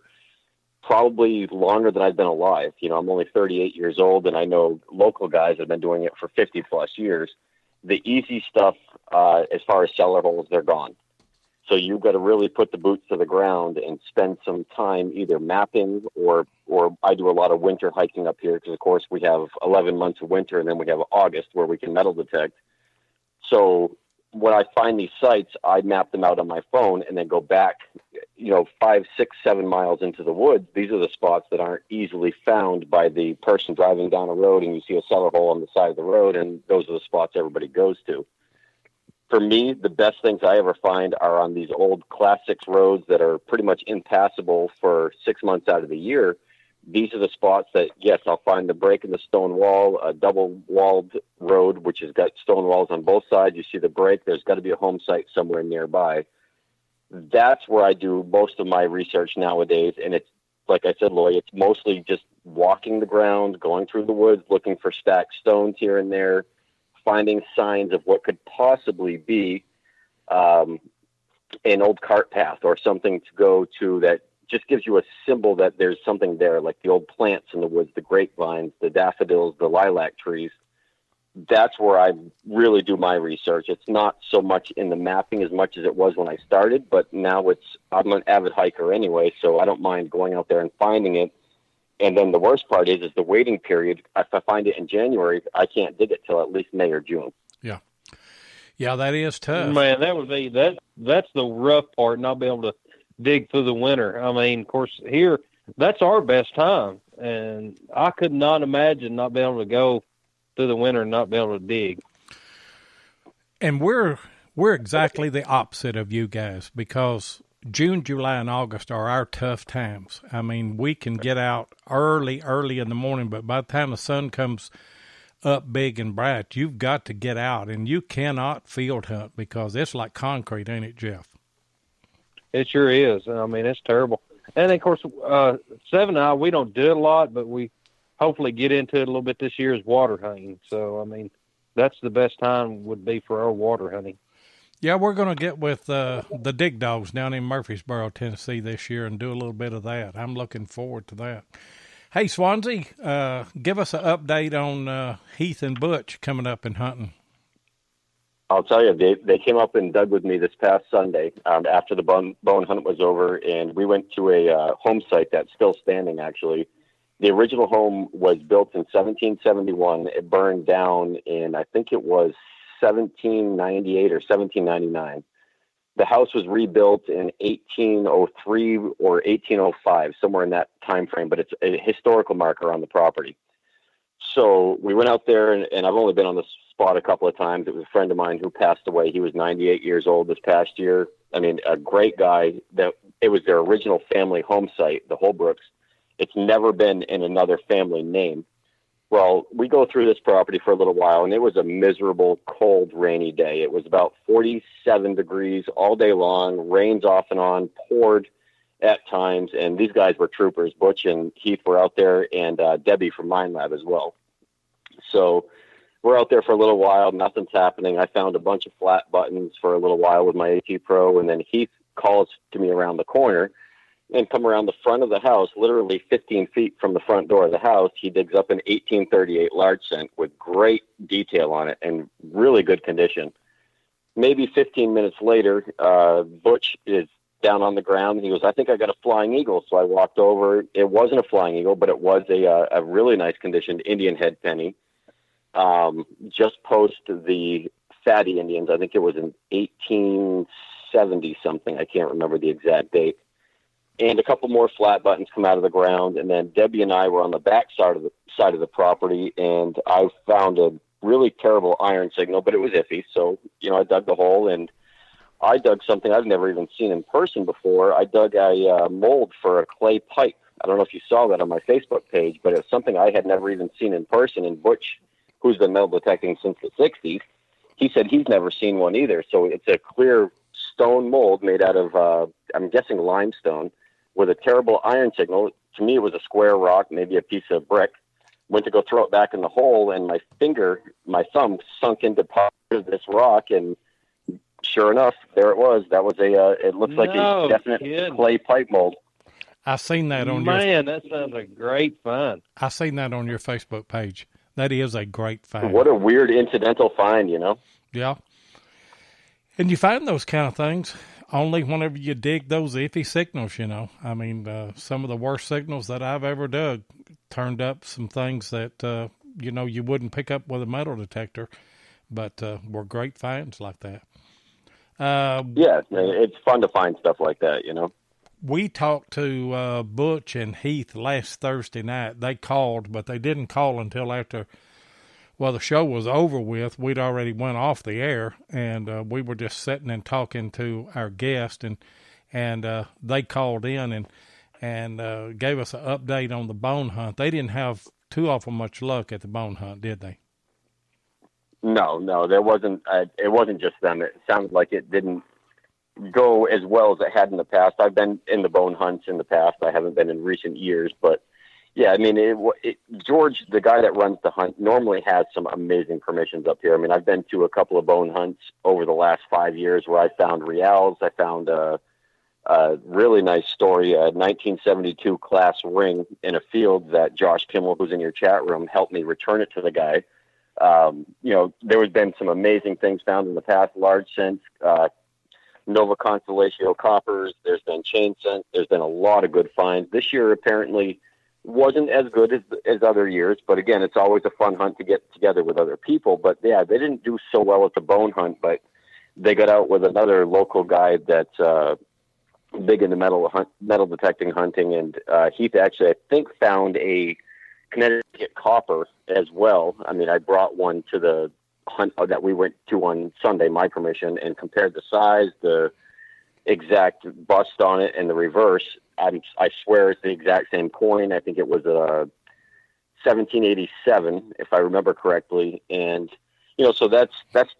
probably longer than I've been alive. I'm only 38 years old, and I know local guys that have been doing it for 50-plus years. The easy stuff, as far as cellar holes, they're gone. So you've got to really put the boots to the ground and spend some time either mapping or I do a lot of winter hiking up here because, of course, we have 11 months of winter, and then we have August where we can metal detect. So when I find these sites, I map them out on my phone and then go back, 5, 6, 7 miles into the woods. These are the spots that aren't easily found by the person driving down a road, and you see a cellar hole on the side of the road, and those are the spots everybody goes to. For me, the best things I ever find are on these old Class 6 roads that are pretty much impassable for 6 months out of the year. These are the spots that, yes, I'll find the break in the stone wall, a double-walled road, which has got stone walls on both sides. You see the break. There's got to be a home site somewhere nearby. That's where I do most of my research nowadays. And it's, like I said, Loy, it's mostly just walking the ground, going through the woods, looking for stacked stones here and there, finding signs of what could possibly be an old cart path or something to go to that just gives you a symbol that there's something there, like the old plants in the woods, the grapevines, the daffodils, the lilac trees. That's where I really do my research. It's not so much in the mapping as much as it was when I started, but now I'm an avid hiker anyway, so I don't mind going out there and finding it. And then the worst part is the waiting period. If I find it in January, I can't dig it till at least May or June. Yeah. Yeah, that is tough. Man, that's the rough part, not being able to dig through the winter. I mean, of course, here, that's our best time. And I could not imagine not being able to go through the winter and not be able to dig. And we're exactly the opposite of you guys because June, July, and August are our tough times. I mean, we can get out early in the morning, but by the time the sun comes up big and bright, you've got to get out, and you cannot field hunt because it's like concrete, ain't it, Jeff? It sure is. I mean, it's terrible. And, of course, Seven and I, we don't do it a lot, but we hopefully get into it a little bit this year is water hunting. So, I mean, that's the best time would be for our water hunting. Yeah, we're going to get with the Dig Dogs down in Murfreesboro, Tennessee this year and do a little bit of that. I'm looking forward to that. Hey, Swansea, give us an update on Heath and Butch coming up and hunting. I'll tell you, they came up and dug with me this past Sunday after the bone hunt was over, and we went to a home site that's still standing, actually. The original home was built in 1771. It burned down in, I think it was 1798 or 1799. The house was rebuilt in 1803 or 1805, somewhere in that time frame, but it's a historical marker on the property. So we went out there, and I've only been on the spot a couple of times. It was a friend of mine who passed away. He was 98 years old this past year. I mean, a great guy. It was their original family home site, the Holbrooks. It's never been in another family name. Well, we go through this property for a little while, and it was a miserable, cold, rainy day. It was about 47 degrees all day long, rains off and on, poured at times, and these guys were troopers. Butch and Heath were out there, and Debbie from Mine Lab as well. So we're out there for a little while. Nothing's happening. I found a bunch of flat buttons for a little while with my AT Pro, and then Heath calls to me around the corner and come around the front of the house, literally 15 feet from the front door of the house. He digs up an 1838 large cent with great detail on it and really good condition. Maybe 15 minutes later, Butch is down on the ground. He goes, I think I got a flying eagle. So I walked over. It wasn't a flying eagle, but it was a really nice conditioned Indian head penny. Just post the Fatty Indians. I think it was in 1870 something. I can't remember the exact date. And a couple more flat buttons come out of the ground. And then Debbie and I were on the back side of the property, and I found a really terrible iron signal, but it was iffy. So, I dug the hole, and I dug something I've never even seen in person before. I dug a mold for a clay pipe. I don't know if you saw that on my Facebook page, but it's something I had never even seen in person. And Butch, who's been metal detecting since the 60s, he said he's never seen one either. So it's a clear stone mold made out of, I'm guessing, limestone, with a terrible iron signal. To me, it was a square rock, maybe a piece of brick. Went to go throw it back in the hole, and my thumb sunk into part this rock, and sure enough, there it was. That was it looks like a definite clay pipe mold. I seen that on that sounds a great find. I seen that on your Facebook page. That is a great find. What a weird incidental find, you know? Yeah. And you find those kind of things only whenever you dig those iffy signals, you know. I mean, some of the worst signals that I've ever dug turned up some things that, you know, you wouldn't pick up with a metal detector, but were great finds like that. Yeah, it's fun to find stuff like that, you know. We talked to Butch and Heath last Thursday night. They called, but they didn't call until after, well, the show was over with. We'd already went off the air, and we were just sitting and talking to our guest, and they called in and gave us an update on the bone hunt. They didn't have too awful much luck at the bone hunt, did they? No, there wasn't. It wasn't just them. It sounded like it didn't go as well as it had in the past. I've been in the bone hunts in the past. I haven't been in recent years, but yeah, I mean, George, the guy that runs the hunt, normally has some amazing permissions up here. I mean, I've been to a couple of bone hunts over the last 5 years where I found reals. I found a really nice story, a 1972 class ring in a field that Josh Kimmel, who's in your chat room, helped me return it to the guy. You know, there has been some amazing things found in the past, large scents, Nova Constellatio coppers. There's been chain scent. There's been a lot of good finds. This year apparently wasn't as good as other years, but again, it's always a fun hunt to get together with other people. But yeah, they didn't do so well at the bone hunt, but they got out with another local guy that's big into metal detecting hunting, and Heath actually, I think, found a Connecticut copper as well. I mean, I brought one to the hunt that we went to on Sunday, my permission, and compared the size, the exact bust on it, and the reverse. I swear it's the exact same coin. I think it was a 1787, if I remember correctly. And, you know, so that's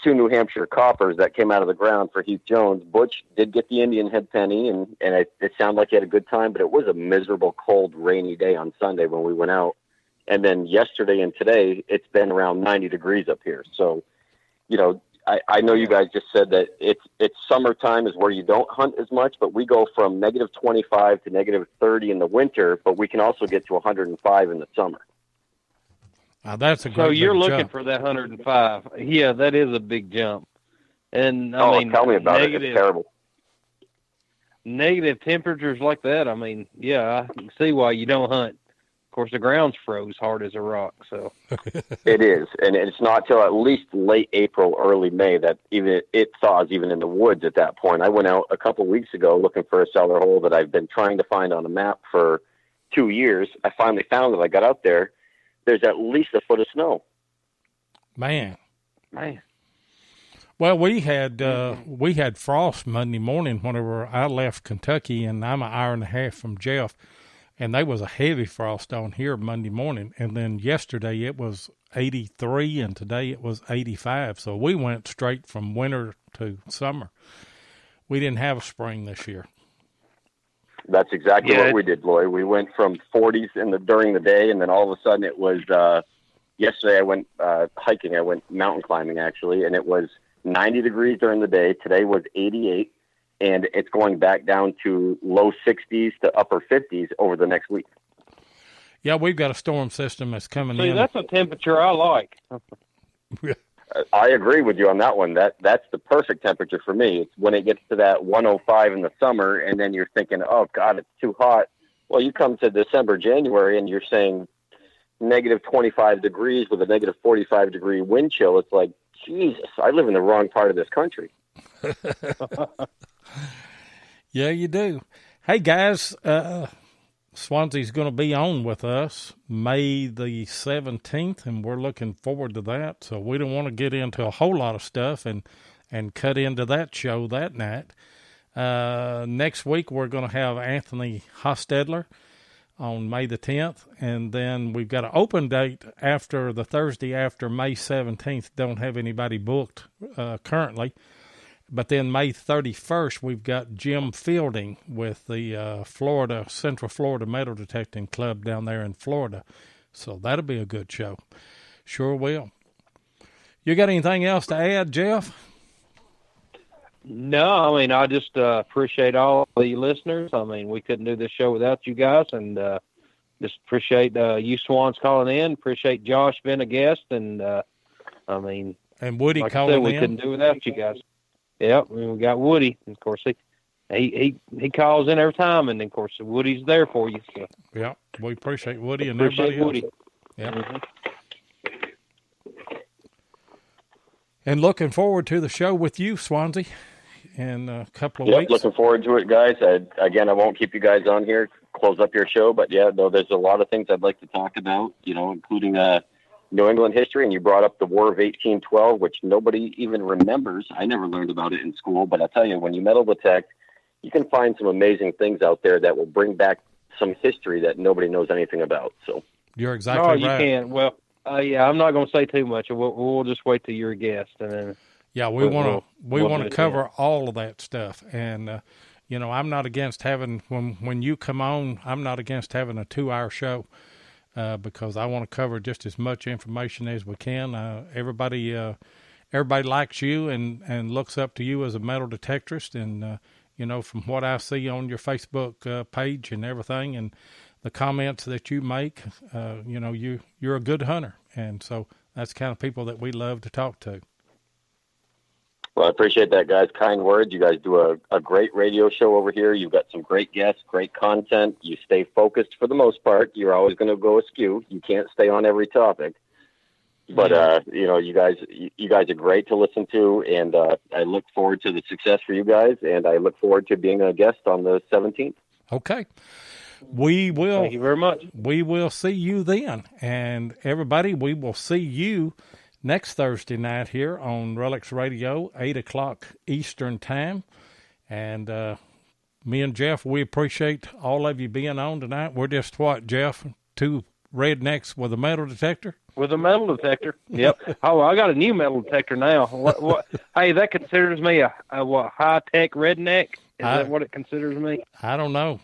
two New Hampshire coppers that came out of the ground for Heath Jones. Butch did get the Indian head penny, and it sounded like he had a good time, but it was a miserable, cold, rainy day on Sunday when we went out. And then yesterday and today, it's been around 90 degrees up here. So, you know, I know you guys just said that it's summertime is where you don't hunt as much, but we go from negative 25 to negative 30 in the winter, but we can also get to 105 in the summer. That's a great. So you're looking jump. for that 105. Yeah, that is a big jump. And I mean, tell me about it. It's terrible. Negative temperatures like that. I mean, yeah, I can see why you don't hunt. Of course, the ground's froze hard as a rock. So it is, and it's not till at least late April, early May that even it thaws even in the woods. At that point, I went out a couple weeks ago looking for a cellar hole that I've been trying to find on a map for 2 years. I finally found it. I got out there. There's at least a foot of snow. Man. Well, we had frost Monday morning whenever I left Kentucky, and I'm an hour and a half from Jeff. And there was a heavy frost on here Monday morning. And then yesterday it was 83, and today it was 85. So we went straight from winter to summer. We didn't have a spring this year. That's exactly what we did, Lloyd. We went from 40s during the day, and then all of a sudden it was yesterday I went hiking. I went mountain climbing, actually, and it was 90 degrees during the day. Today was 88. And it's going back down to low 60s to upper 50s over the next week. Yeah, we've got a storm system that's coming in. See, that's a temperature I like. I agree with you on that one. That's the perfect temperature for me. It's when it gets to that 105 in the summer, and then you're thinking, oh, God, it's too hot. Well, you come to December, January, and you're saying negative 25 degrees with a negative 45-degree wind chill. It's like, Jesus, I live in the wrong part of this country. Yeah, you do. Hey, guys, Swansea's going to be on with us May the 17th, and we're looking forward to that. So we don't want to get into a whole lot of stuff and cut into that show that night. Next week, we're going to have Anthony Hostetler on May the 10th, and then we've got an open date after the Thursday after May 17th. Don't have anybody booked currently. But then May 31st, we've got Jim Fielding with the Central Florida Metal Detecting Club down there in Florida. So that'll be a good show. Sure will. You got anything else to add, Jeff? No, I mean, I just appreciate all the listeners. I mean, we couldn't do this show without you guys, and just appreciate you Swans calling in. Appreciate Josh being a guest, and I mean, and Woody like calling I said, we in. couldn't do without you guys. Yep, we got Woody. Of course, he calls in every time, and of course, Woody's there for you. So. Yeah, we appreciate Woody and Appreciate everybody Woody. else. Yeah. Mm-hmm. And looking forward to the show with you, Swansea, in a couple of weeks. Looking forward to it, guys. I won't keep you guys on here, close up your show, but yeah, no, there's a lot of things I'd like to talk about, including New England history. And you brought up the War of 1812, which nobody even remembers. I never learned about it in school, but I'll tell you, when you metal detect, you can find some amazing things out there that will bring back some history that nobody knows anything about. So you're exactly right. Oh, you can. Well, yeah, I'm not going to say too much. We'll just wait till you're a guest, and then. Yeah, we want to cover all of that stuff, and I'm not against having when you come on. I'm not against having a 2-hour show because I want to cover just as much information as we can. Everybody likes you and looks up to you as a metal detectorist, and from what I see on your Facebook page and everything, and the comments that you make, you're a good hunter, and so that's the kind of people that we love to talk to. Well, I appreciate that, guys. Kind words. You guys do a great radio show over here. You've got some great guests, great content. You stay focused for the most part. You're always going to go askew. You can't stay on every topic. But, you guys are great to listen to, and I look forward to the success for you guys, and I look forward to being a guest on the 17th. Okay. We will. Thank you very much. We will see you then. And everybody, we will see you next Thursday night here on Relics Radio, 8 o'clock Eastern Time. And me and Jeff, we appreciate all of you being on tonight. We're just, Jeff, 2 rednecks with a metal detector? With a metal detector, yep. Oh, I got a new metal detector now. What? Hey, that considers me a high-tech redneck? Is that what it considers me? I don't know.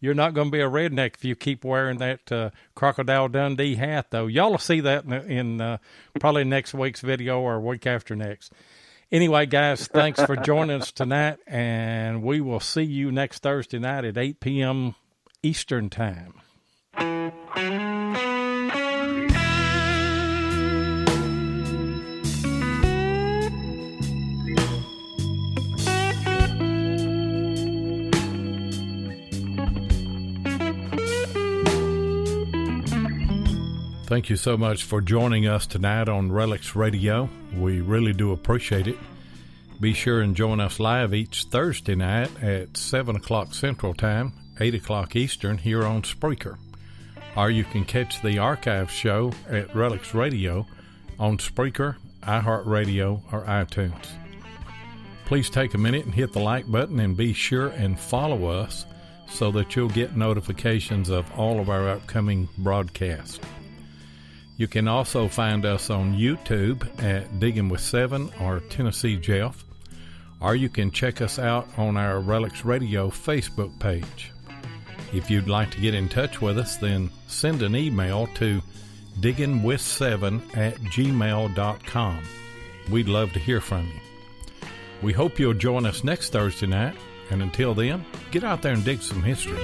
You're not going to be a redneck if you keep wearing that Crocodile Dundee hat, though. Y'all will see that in probably next week's video or week after next. Anyway, guys, thanks for joining us tonight, and we will see you next Thursday night at 8 p.m. Eastern Time. Thank you so much for joining us tonight on Relics Radio. We really do appreciate it. Be sure and join us live each Thursday night at 7 o'clock Central Time, 8 o'clock Eastern here on Spreaker. Or you can catch the archive show at Relics Radio on Spreaker, iHeartRadio, or iTunes. Please take a minute and hit the like button and be sure and follow us so that you'll get notifications of all of our upcoming broadcasts. You can also find us on YouTube at Diggin with 7 or Tennessee Jeff, or you can check us out on our Relics Radio Facebook page. If you'd like to get in touch with us, then send an email to digginwith7@gmail.com. We'd love to hear from you. We hope you'll join us next Thursday night, and until then, get out there and dig some history.